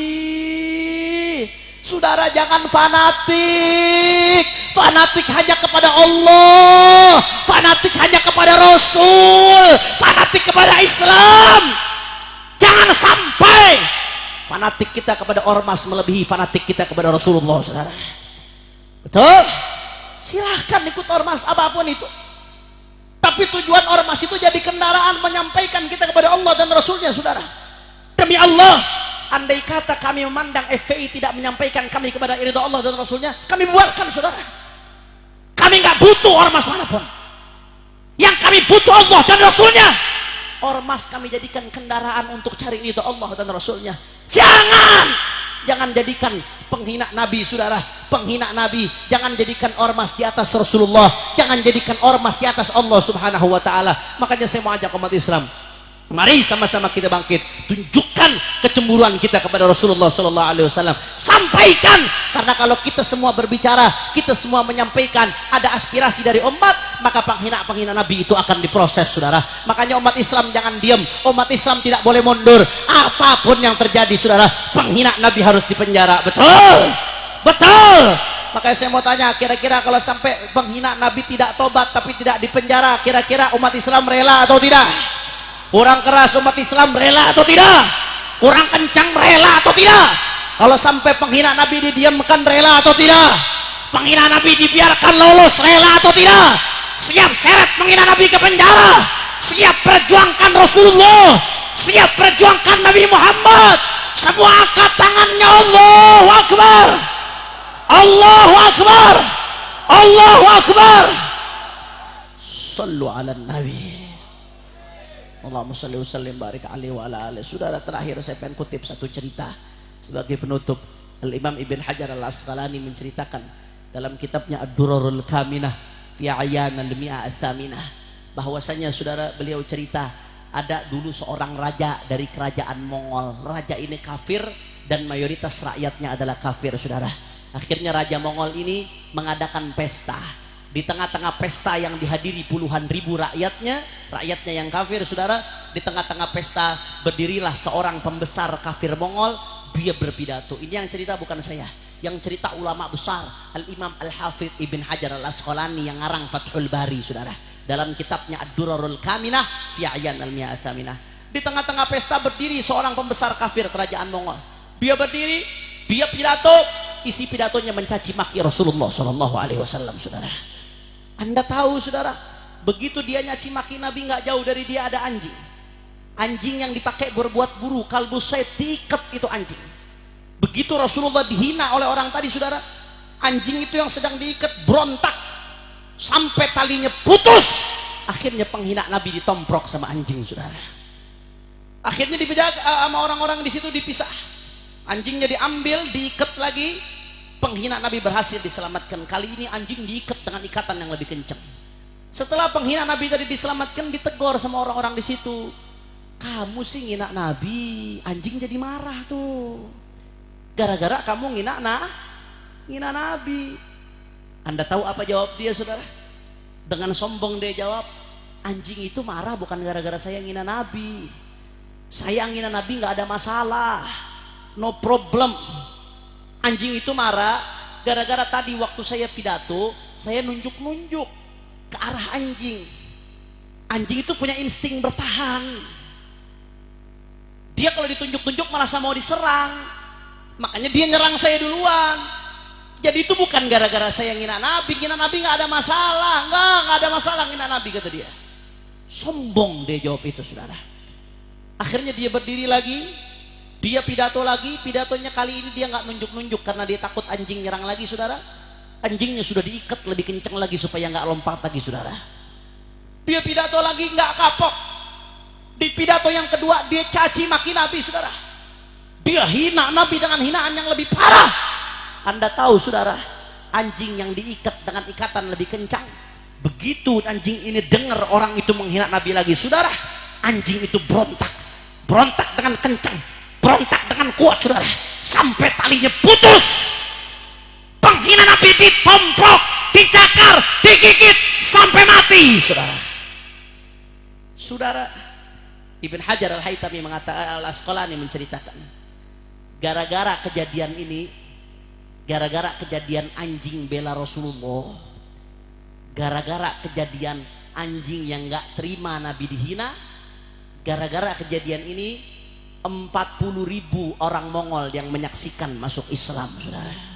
Saudara, jangan fanatik. Fanatik hanya kepada Allah, fanatik hanya kepada Rasul, fanatik kepada Islam. Jangan sampai fanatik kita kepada ormas melebihi fanatik kita kepada Rasulullah, saudara. Betul? Silahkan ikut ormas apapun itu, tapi tujuan ormas itu jadi kendaraan menyampaikan kita kepada Allah dan Rasulnya, saudara. Demi Allah, andai kata kami memandang FPI tidak menyampaikan kami kepada ridha Allah dan Rasulnya, kami buarkan, saudara. Kami nggak butuh ormas manapun. Yang kami butuh Allah dan Rasulnya. Ormas kami jadikan kendaraan untuk cari ridha Allah dan Rasulnya. Jangan jadikan penghina Nabi, saudara. Penghina Nabi, jangan jadikan ormas di atas Rasulullah, jangan jadikan ormas di atas Allah Subhanahu wa taala. Makanya saya mau ajak umat Islam, Mari sama-sama kita bangkit, tunjukkan kecemburuan kita kepada Rasulullah Sallallahu Alaihi Wasallam. Sampaikan, karena kalau kita semua berbicara, kita semua menyampaikan ada aspirasi dari umat, maka penghina-penghina Nabi itu akan diproses, saudara. Makanya umat Islam jangan diam, umat Islam tidak boleh mundur. Apapun yang terjadi, saudara, penghina Nabi harus dipenjara. Betul, betul. Makanya saya mau tanya, kira-kira kalau sampai penghina Nabi tidak tobat tapi tidak dipenjara, kira-kira umat Islam rela atau tidak? Kurang keras umat Islam rela atau tidak? Kurang kencang rela atau tidak? Kalau sampai penghina Nabi didiamkan rela atau tidak? Penghina Nabi dibiarkan lolos rela atau tidak? Siap seret penghina Nabi ke penjara, siap perjuangkan Rasulullah, siap perjuangkan Nabi Muhammad. Semua angkat tangannya, Allahu Akbar, Allahu Akbar, Allahu Akbar. Sallu ala Nabi. Allahumma shalli wa sallim barik alaihi wa ala alihi. Saudara, terakhir saya pengen kutip satu cerita sebagai penutup. Al-Imam Ibn Hajar Al-Asqalani menceritakan dalam kitabnya Ad-Durarul Kaminah fi Ayan al-Mi'ah Ats-Tsaminah, bahwasanya saudara, beliau cerita ada dulu seorang raja dari kerajaan Mongol. Raja ini kafir dan mayoritas rakyatnya adalah kafir, saudara. Akhirnya raja Mongol ini mengadakan pesta. Di tengah-tengah pesta yang dihadiri puluhan ribu rakyatnya yang kafir, saudara, di tengah-tengah pesta berdirilah seorang pembesar kafir Mongol. Dia berpidato. Ini yang cerita bukan saya, yang cerita ulama besar Al-Imam Al-Hafidh Ibn Hajar Al-Asqalani yang ngarang Fathul Bari, saudara, dalam kitabnya Ad-Durarul Kaminah fi Ayan al-Mi'ah Ats-Tsaminah. Di tengah-tengah pesta berdiri seorang pembesar kafir kerajaan Mongol. Dia berdiri, dia pidato, isi pidatonya mencaci maki Rasulullah Sallallahu Alaihi Wasallam, saudara. Anda tahu, saudara, begitu dia nyaci maki Nabi, nggak jauh dari dia ada anjing. Anjing yang dipakai berbuat buru, kalbus saya diikat itu anjing. Begitu Rasulullah dihina oleh orang tadi, saudara, anjing itu yang sedang diikat berontak sampai talinya putus. Akhirnya penghina Nabi ditomprok sama anjing, saudara. Akhirnya dipenjara sama orang-orang di situ, dipisah. Anjingnya diambil, diikat lagi. Penghina Nabi berhasil diselamatkan. Kali ini anjing diikat dengan ikatan yang lebih kencang. Setelah penghina Nabi tadi diselamatkan, ditegur sama orang-orang di situ. Kamu sih ngina Nabi, anjing jadi marah tuh. Gara-gara kamu ngina Nabi. Anda tahu apa jawab dia, saudara? Dengan sombong dia jawab, anjing itu marah bukan gara-gara saya ngina Nabi. Saya ngina Nabi nggak ada masalah, no problem. Anjing itu marah gara-gara tadi waktu saya pidato, saya nunjuk-nunjuk ke arah anjing. Anjing itu punya insting bertahan. Dia kalau ditunjuk-tunjuk merasa mau diserang, makanya dia nyerang saya duluan. Jadi itu bukan gara-gara saya ngina Nabi nggak ada masalah, nggak ada masalah ngina Nabi, kata dia. Sombong dia jawab itu, saudara. Akhirnya dia berdiri lagi, dia pidato lagi. Pidatonya kali ini dia nggak nunjuk-nunjuk karena dia takut anjing nyerang lagi, saudara. Anjingnya sudah diikat lebih kencang lagi supaya nggak lompat lagi, saudara. Dia pidato lagi, nggak kapok. Di pidato yang kedua dia caci maki Nabi, saudara. Dia hina Nabi dengan hinaan yang lebih parah. Anda tahu, saudara, anjing yang diikat dengan ikatan lebih kencang, begitu anjing ini dengar orang itu menghina Nabi lagi, saudara, anjing itu berontak dengan kencang, berontak dengan kuat, saudara, sampai talinya putus. Penghina Nabi ditomprok, dicakar, digigit sampai mati, saudara. Saudara, Ibn Hajar Al-Haytami mengatakan, Al-Asqalani menceritakan, gara-gara kejadian ini, gara-gara kejadian anjing bela Rasulullah, gara-gara kejadian anjing yang gak terima Nabi dihina, gara-gara kejadian ini 40.000 orang Mongol yang menyaksikan masuk Islam, saudara.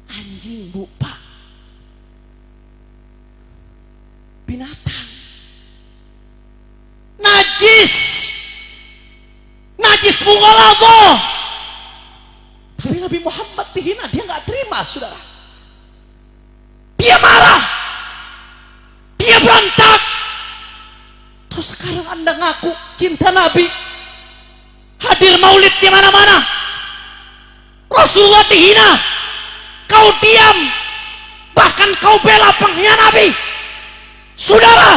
Anjing, bu, pak, binatang, najis mughaladzah. Tapi Nabi Muhammad dihina, dia nggak terima, saudara. Dia marah, dia berontak. Terus sekarang Anda ngaku cinta Nabi, hadir maulid di mana-mana, Rasulullah dihina, kau diam, bahkan kau bela penghina Nabi. Saudara,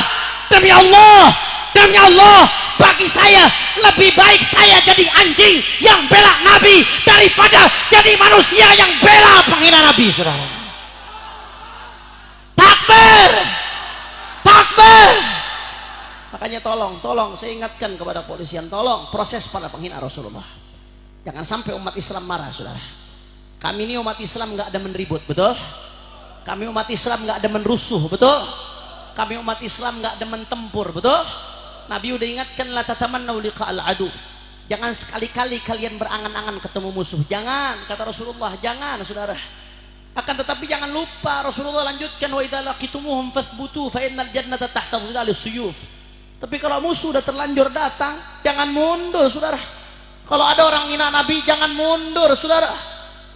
demi Allah, demi Allah, bagi saya lebih baik saya jadi anjing yang bela Nabi daripada jadi manusia yang bela penghina Nabi, saudara. Takbir, takbir. Makanya tolong saya ingatkan kepada kepolisian, tolong proses pada penghina Rasulullah. Jangan sampai umat Islam marah, saudara. Kami ini umat Islam nggak ada menribut, betul? Kami umat Islam nggak ada menrusuh, betul? Kami umat Islam nggak ada mentempur, betul? Nabi udah ingatkan, la tatamannu liqa'al adu. Jangan sekali-kali kalian berangan-angan ketemu musuh. Jangan, kata Rasulullah, jangan, saudara. Akan tetapi jangan lupa, Rasulullah lanjutkan, wa idza laqitumuhum fathbutu fa innal jannata tahta dhilalis suyuf. Tapi kalau musuh udah terlanjur datang, jangan mundur, saudara. Kalau ada orang hina Nabi, jangan mundur, saudara.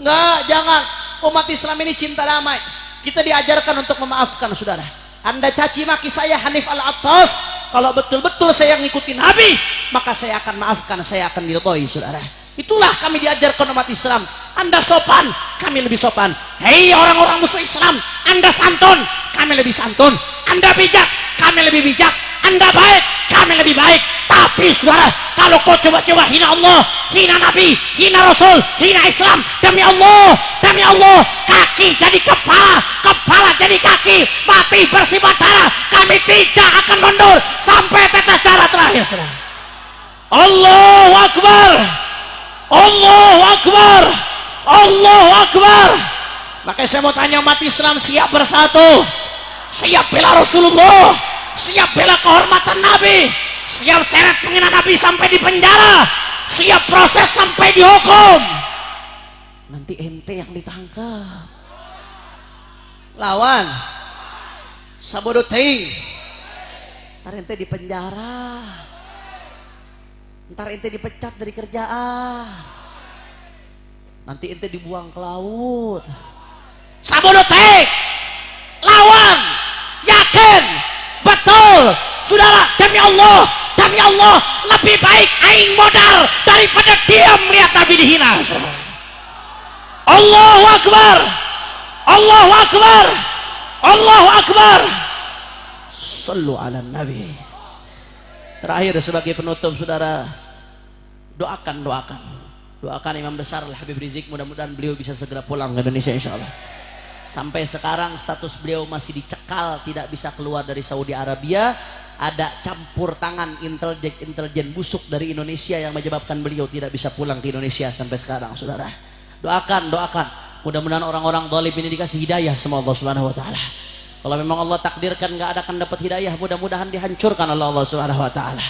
Enggak, jangan. Umat Islam ini cinta damai. Kita diajarkan untuk memaafkan, saudara. Anda caci maki saya Hanif Al-Attas, kalau betul-betul saya ngikutin Nabi, maka saya akan maafkan, saya akan diridhoi, saudara. Itulah kami diajarkan umat Islam. Anda sopan, kami lebih sopan. Hei orang-orang musuh Islam, Anda santun, kami lebih santun. Anda bijak, kami lebih bijak. Anda baik, kami lebih baik. Tapi saudara, kalau kau coba-coba hina Allah, hina Nabi, hina Rasul, hina Islam, demi Allah, kaki jadi kepala, kepala jadi kaki, mati bersifat darah, kami tidak akan mundur sampai tetes darah terakhir, saudara. Allahu Akbar, Allahu Akbar, Allahu Akbar. Makanya saya mau tanya, umat Islam siap bersatu, siap bela Rasulullah, siap bela kehormatan Nabi, siap seret penghina Nabi sampai di penjara, siap proses sampai dihukum. Nanti ente yang ditangkap. Lawan sabodo ting. Ntar ente di penjara. Ntar ente dipecat dari kerjaan. Nanti ente dibuang ke laut. Sabodo ting. Lawan. Yakin. Betul, saudara, demi Allah, lebih baik aing modal daripada diam melihat Nabi dihina. Allahu Akbar, Allahu Akbar, Allahu Akbar. Sallu ala Nabi. Terakhir sebagai penutup, saudara, doakan Imam besar Al-Habib Rizik, mudah-mudahan beliau bisa segera pulang ke Indonesia, insyaallah. Sampai sekarang status beliau masih dicekal, tidak bisa keluar dari Saudi Arabia. Ada campur tangan intelijen busuk dari Indonesia yang menyebabkan beliau tidak bisa pulang ke Indonesia sampai sekarang, saudara. Doakan. Mudah-mudahan orang-orang zalim ini dikasih hidayah sama Allah Subhanahu wa taala. Kalau memang Allah takdirkan nggak akan dapat hidayah, mudah-mudahan dihancurkan oleh Allah Subhanahu wa taala.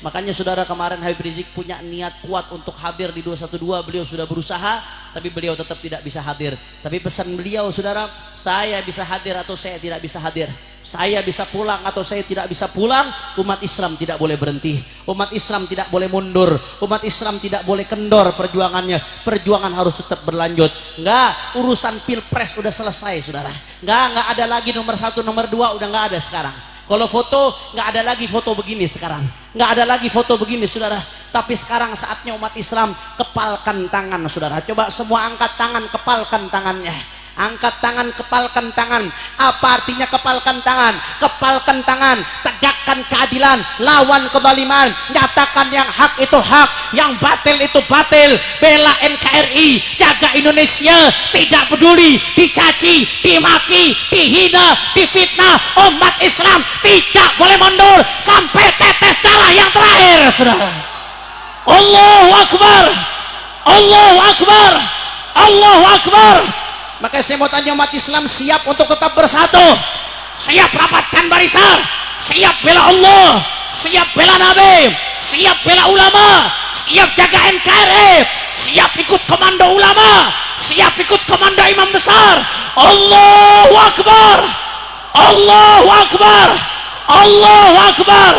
Makanya saudara, kemarin Habib Rizik punya niat kuat untuk hadir di 212. Beliau sudah berusaha, tapi beliau tetap tidak bisa hadir. Tapi pesan beliau, saudara, saya bisa hadir atau saya tidak bisa hadir, saya bisa pulang atau saya tidak bisa pulang, umat Islam tidak boleh berhenti, umat Islam tidak boleh mundur, umat Islam tidak boleh kendor perjuangannya. Perjuangan harus tetap berlanjut. Enggak, urusan pilpres udah selesai, saudara. Enggak ada lagi nomor 1, nomor 2, udah enggak ada sekarang. Kalau foto, nggak ada lagi foto begini sekarang, nggak ada lagi foto begini, saudara. Tapi sekarang saatnya umat Islam kepalkan tangan, saudara. Coba semua angkat tangan, kepalkan tangannya. Angkat tangan, kepalkan tangan. Apa artinya kepalkan tangan? Kepalkan tangan, tegakkan keadilan, lawan kezaliman, nyatakan yang hak itu hak, yang batil itu batil. Bela NKRI, jaga Indonesia, tidak peduli dicaci, dimaki, dihina, difitnah. Umat Islam tidak boleh mundur sampai tetes darah yang terakhir, saudara. Allahu Akbar, Allahu Akbar, Allahu Akbar. Makanya saya mau tanya, umat Islam siap untuk tetap bersatu, siap rapatkan barisan, siap bela Allah, siap bela Nabi, siap bela ulama, siap jaga NKRI, siap ikut komando ulama, siap ikut komando imam besar. Allahu Akbar, Allahu Akbar, Allahu Akbar.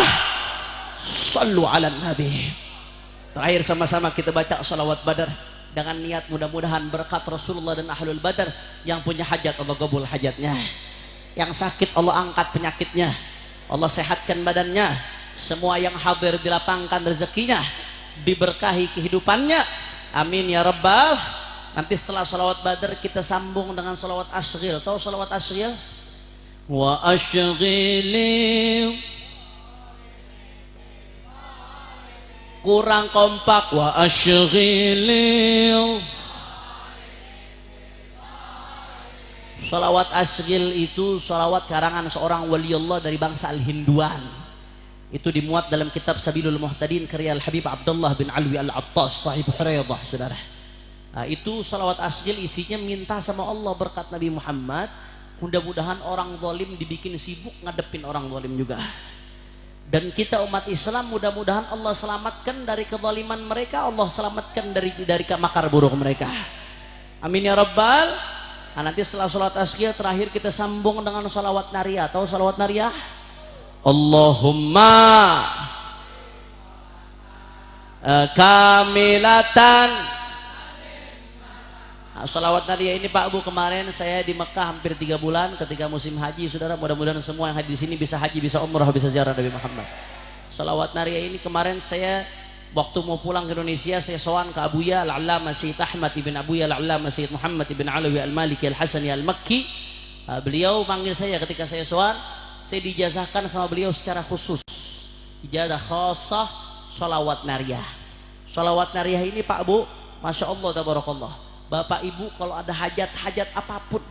Sallu ala Nabi. Terakhir sama-sama kita baca salawat Badar dengan niat mudah-mudahan berkat Rasulullah dan Ahlul Badar. Yang punya hajat Allah kabul hajatnya, yang sakit Allah angkat penyakitnya, Allah sehatkan badannya. Semua yang hadir dilapangkan rezekinya, diberkahi kehidupannya. Amin ya Rabbal. Nanti setelah salawat Badar kita sambung dengan salawat Asyril. Tahu salawat Asyril? Wa asyrili kurang kompak. Wa asyghilil. Salawat asghil itu salawat karangan seorang wali Allah dari bangsa Al-Hinduan. Itu dimuat dalam kitab Sabilul Muhtadin karya Al-Habib Abdullah bin Alwi Al-Attas sahib Huraidah, saudara. Nah, itu salawat asghil isinya minta sama Allah berkat Nabi Muhammad, mudah-mudahan orang zalim dibikin sibuk ngadepin orang zalim juga. Dan kita umat Islam mudah-mudahan Allah selamatkan dari kezaliman mereka, Allah selamatkan dari makar buruk mereka. Amin ya rabbal. Nah, nanti setelah salat asghil terakhir kita sambung dengan salawat nariyah. Tahu salawat nariyah? Allahumma kamilatan. Nah, salawat nariyah ini Pak Bu, kemarin saya di Mekah hampir 3 bulan ketika musim haji, saudara. Mudah-mudahan semua yang hadir di sini bisa haji, bisa umrah, bisa ziarah Nabi Muhammad. Salawat nariyah ini kemarin saya waktu mau pulang ke Indonesia, saya sowan ke Abuya Al-Allamah Sayyid Ahmad ibn Abuya Al-Allamah Sayyid Muhammad ibn Alawi Al-Maliki Al-Hasani Al-Makki. Beliau panggil saya ketika saya sowan, saya dijazahkan sama beliau secara khusus. Ijazah khasah salawat nariyah. Salawat nariyah ini Pak Bu, Masya Allah tabarakallah. Bapak Ibu kalau ada hajat-hajat apapun,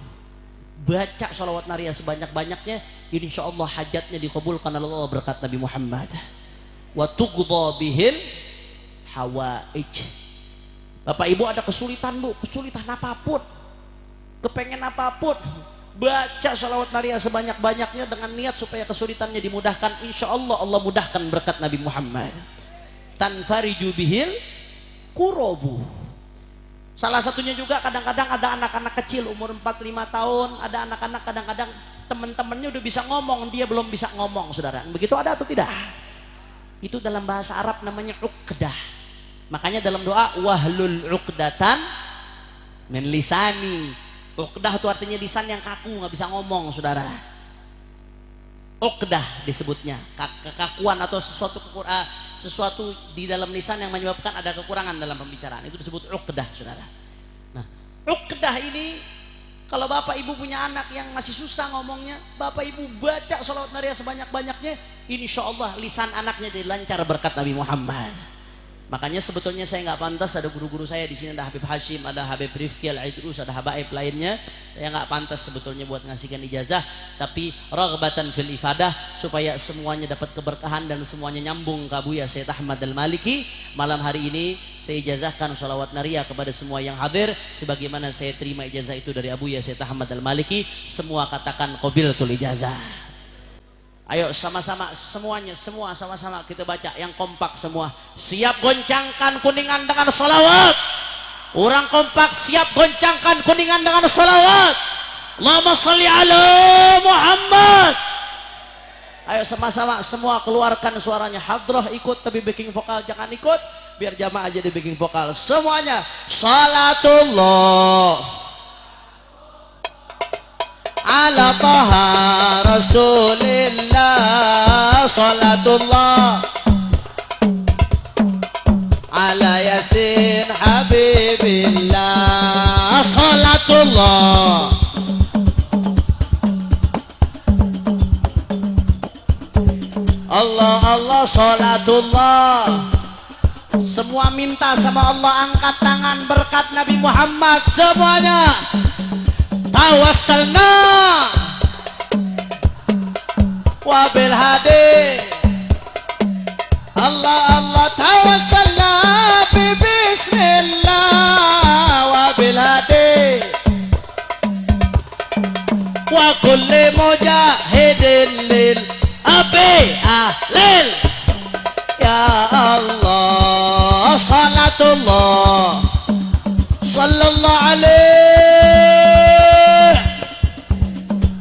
baca salawat nariyah sebanyak-banyaknya, insya Allah hajatnya dikabulkan oleh Allah berkat Nabi Muhammad. Wa tuqdha bihil hawaij. Bapak Ibu ada kesulitan Bu, kesulitan apapun, kepengen apapun, baca salawat nariyah sebanyak-banyaknya dengan niat supaya kesulitannya dimudahkan. Insya Allah Allah mudahkan berkat Nabi Muhammad. Tanfariju bihil kurobu. Salah satunya juga kadang-kadang ada anak-anak kecil umur 4-5 tahun, ada anak-anak kadang-kadang teman-temannya udah bisa ngomong, dia belum bisa ngomong, saudara. Begitu ada atau tidak? Itu dalam bahasa Arab namanya uqdah. Makanya dalam doa wahlul uqdatan min lisani. Uqdah itu artinya lisan yang kaku, nggak bisa ngomong, saudara. Uqdah disebutnya kekakuan atau sesuatu di dalam lisan yang menyebabkan ada kekurangan dalam pembicaraan, itu disebut uqdah, saudara. Nah, uqdah ini kalau Bapak Ibu punya anak yang masih susah ngomongnya, Bapak Ibu baca salawat nariyah sebanyak-banyaknya, insya Allah lisan anaknya jadi lancar berkat Nabi Muhammad. Makanya sebetulnya saya nggak pantas, ada guru-guru saya di sini, ada Habib Hashim, ada Habib Rifki Al-Idrus, ada habaib lainnya. Saya nggak pantas sebetulnya buat ngasihkan ijazah, tapi raghbatan fil ifadah, supaya semuanya dapat keberkahan dan semuanya nyambung ke Abuya Sayyid Ahmad Al-Maliki. Malam hari ini saya ijazahkan salawat nariyah kepada semua yang hadir, sebagaimana saya terima ijazah itu dari Abuya Sayyid Ahmad Al-Maliki. Semua katakan qabiltul ijazah. Ayo sama-sama semuanya, semua sama-sama kita baca yang kompak semua. Siap goncangkan kuningan dengan salawat. Orang kompak siap goncangkan kuningan dengan salawat. Allahumma sholli ala Muhammad. Ayo sama-sama semua keluarkan suaranya. Hadrah ikut tapi backing vokal jangan ikut, biar jamaah aja di backing vokal. Semuanya salatullah ala taha rasulillah, salatullah ala yasin habibillah, salatullah Allah Allah salatullah. Semua minta sama Allah, angkat tangan berkat Nabi Muhammad semuanya. Tawassalna wa bil hadi Allah Allah tawassalna bi bismillah wa bil hadi wa kulli mujahidin lil abi ahlil ya Allah salatullah sallallahu alaihi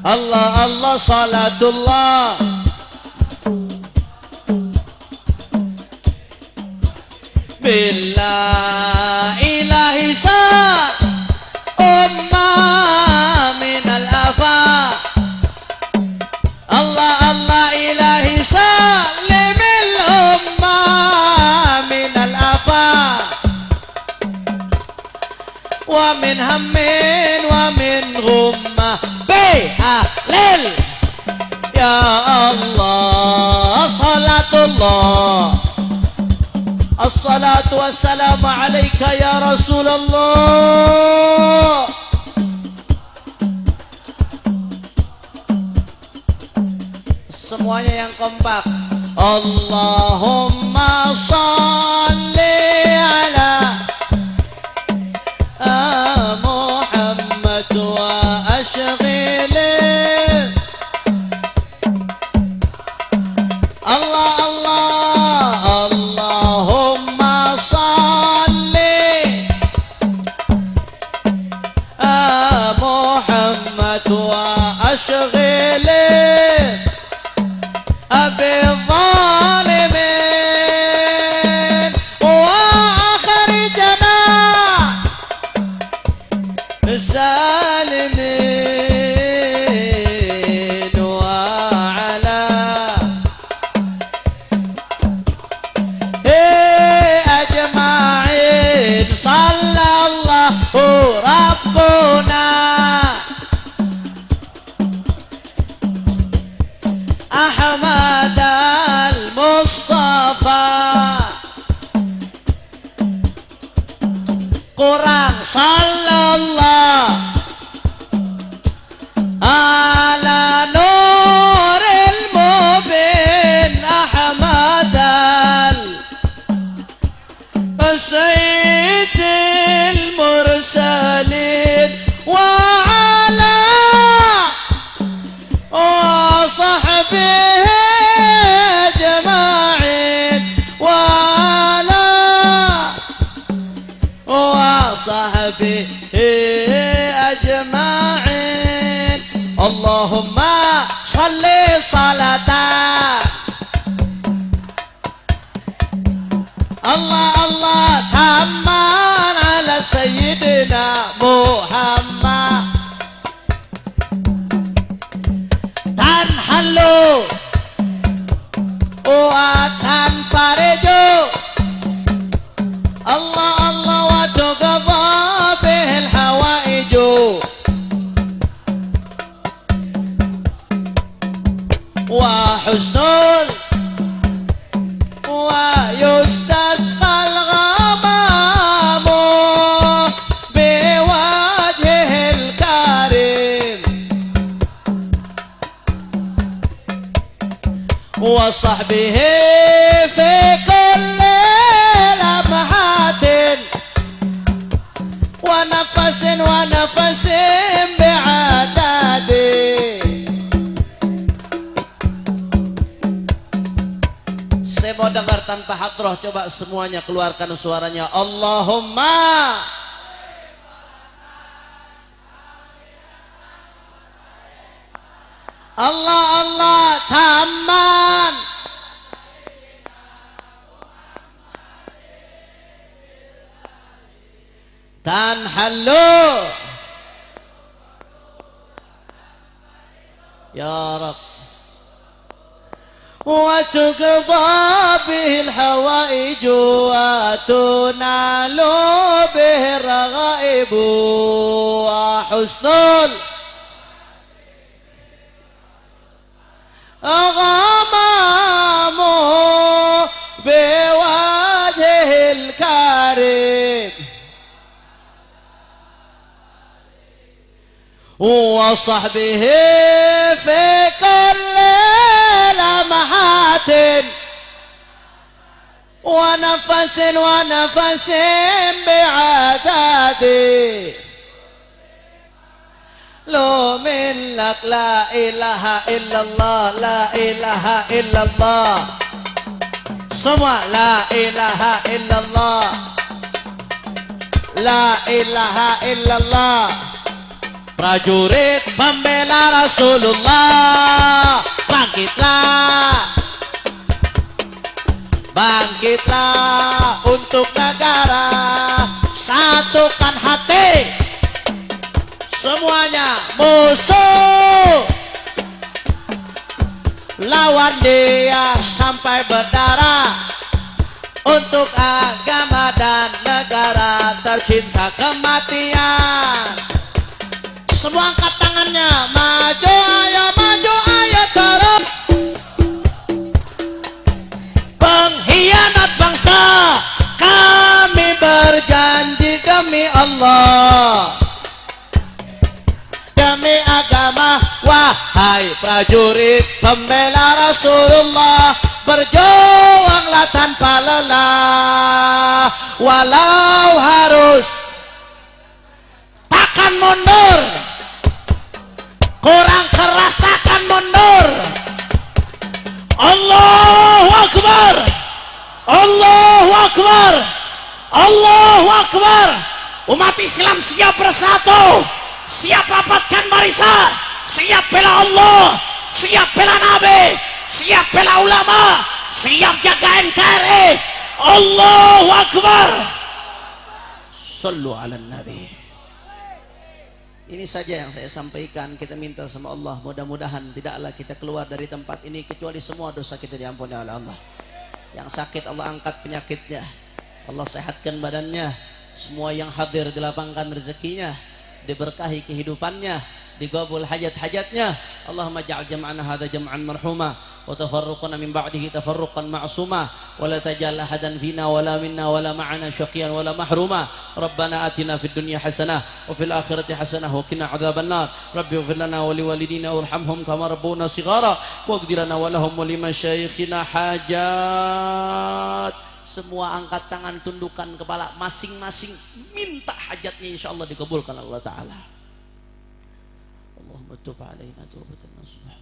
Allah Allah salatullah billah ilahi sa umma minal afa Allah Allah ilahi salimil umma minal afa wa min hammin wa min ghummah ahlil ya Allah salatullah Assalatu wassalamu alaika ya Rasulullah. Semuanya yang kompak. Allahumma salli ala Muhammad wa ashghil Allah Allah Allahumma salli Muhammad wa ashghil بالظالمين وأخرجنا السالمين وعلى أجمعين صلى الله ربنا أحمد المصطفى قرآن صلى الله على نور المبين أحمد السيد المرسلين وعلى وصحبه وصحبه أجمعين اللهم صل صلاة الله الله تامان على سيدنا محمد تنحلو وتنفرجو الله الله وتقضى به الحوائج وحسن ويستسقى الغمام بوجهه الكريم وصحبه في كل لمحات ونفس ونفس بعدد saya mau dengar tanpa hadroh, coba semuanya keluarkan suaranya. Allahumma Allah Allah taman tanhallu ya Rabb wa tuqda bihil hawaiju wa tunalu bihir raghaibu wa husnul aghamamu biwajhil karim wa sahbihi fi kulli lamahatin wa nafasin bi'adadi lo millak la ilaha illallah la ilaha illallah semua la ilaha illallah la ilaha illallah prajurit pembela Rasulullah bangkitlah bangkitlah untuk negara satukan hati semuanya musuh lawan dia sampai berdarah untuk agama dan negara tercinta kematian semua angkat tangannya maju ayo terus pengkhianat bangsa Allah, demi agama, wahai prajurit pembela Rasulullah, berjuanglah tanpa lelah, walau harus takkan mundur, kurang keras takkan mundur. Allahu Akbar, Allahu Akbar, Allahu Akbar. Umat Islam siap bersatu, siap rapatkan barisan, siap bela Allah, siap bela Nabi, siap bela ulama, siap jaga NKRI. Allahu Akbar. Sallu ala Nabi. Ini saja yang saya sampaikan. Kita minta sama Allah, mudah-mudahan tidaklah kita keluar dari tempat ini kecuali semua dosa kita diampuni oleh Allah. Yang sakit Allah angkat penyakitnya, Allah sehatkan badannya. Semua yang hadir dilapangkan rezekinya, diberkahi kehidupannya, digabul hajat-hajatnya. Allahumma ja'al jam'ana hadha jam'an marhuma wa tafarruqana min ba'dihi tafarruqan ma'suma wa la taj'al ahadan fina wala minna wala ma'ana syaqiyan wala mahruma. Rabbana atina fid dunya hasanah wa fil akhirati hasanah wa qina adzaban nar. Rabbi ighfir lana wa liwalidina warhamhum kama rabbuna shighara waghfir lana wa lahum wa limasyayikhina hajat. Semua angkat tangan, tundukkan kepala, masing-masing minta hajatnya, insyaallah dikabulkan Allah Ta'ala. Allahumma tub alaina taubatan nasuha.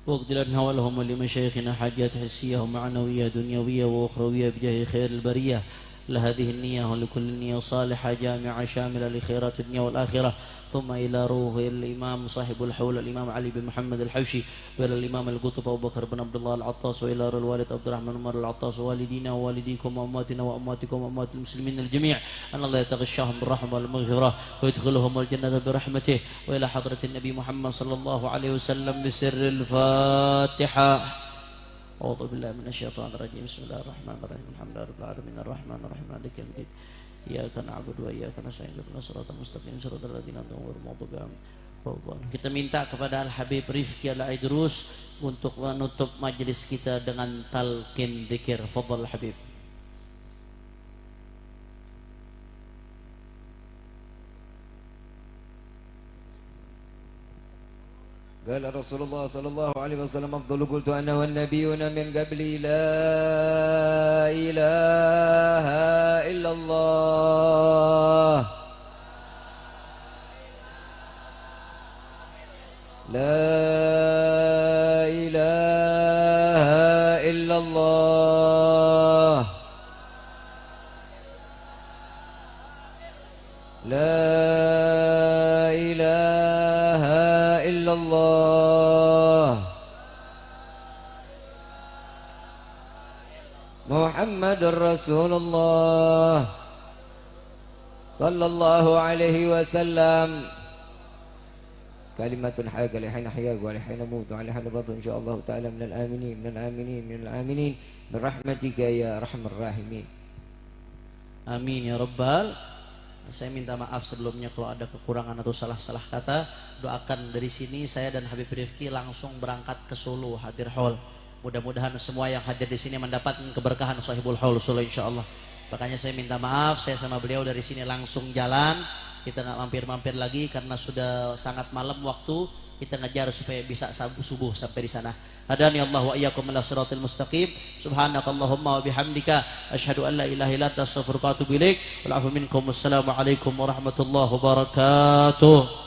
واغفر لنا ولهم ولمشايخنا حاجات حسية ومعنوية دنيوية وأخروية بجاه خير البرية. لهذه النية ولكل نية صالحة جامعة شاملة لخيرات الدنيا والآخرة. ثم إلى روح الإمام صاحب الحول الإمام علي بن محمد الحوشي، وإلى الإمام القطب أبو بكر بن عبد الله العطاس، وإلى روح الوالد عبد الرحمن عمر العطاس، ووالدينا ووالديكم وأمواتنا وأمواتكم وأموات المسلمين الجميع، أن الله يتغشاهم بالرحمة والمغفرة ويدخلهم الجنة برحمته. وإلى حضرة النبي محمد صلى الله عليه وسلم بسر الفاتحة. أعوذ بالله من الشيطان الرجيم. بسم الله الرحمن الرحيم. الحمد لله رب العالمين الرحمن الرحيم مالك يوم الدين. إياك نعبد وإياك نستعين اهدنا الصراط المستقيم صراط الذين أنعمت عليهم. Kita minta kepada Al Habib Rifki Al Aidrus untuk menutup majelis kita dengan talqin dzikir. Fadhal Habib. قال رسول الله صلى الله عليه وسلم أفضل قلت أنا والنبيون من قبلي لا إله إلا الله لا إله إلا الله لا إله إلا الله محمد رسول الله صلى الله عليه وسلم كلمة حاجة لحين حياك ولحين موت ولحين بطن إن شاء الله تعالى من الآمنين من الآمنين من الآمنين برحمتك يا أرحم الراحمين. Amin ya Rabbal. Saya minta maaf sebelumnya kalau ada kekurangan atau salah-salah kata. Doakan dari sini saya dan Habib Rifki langsung berangkat ke Solo hadir haul. Mudah-mudahan semua yang hadir di sini mendapatkan keberkahan sahibul haul Solo insyaallah. Makanya saya minta maaf, saya sama beliau dari sini langsung jalan. Kita nggak mampir-mampir lagi karena sudah sangat malam waktu. kita ngejar supaya bisa subuh sampai di sana. Hadani Allah wa iyyakum ila siratal mustaqim. Subhanakallahumma wa bihamdika asyhadu an la ilaha illa anta astaghfiruka wa atubu ilaik. Wal afu minkum. Wassalamu alaikum warahmatullahi wabarakatuh.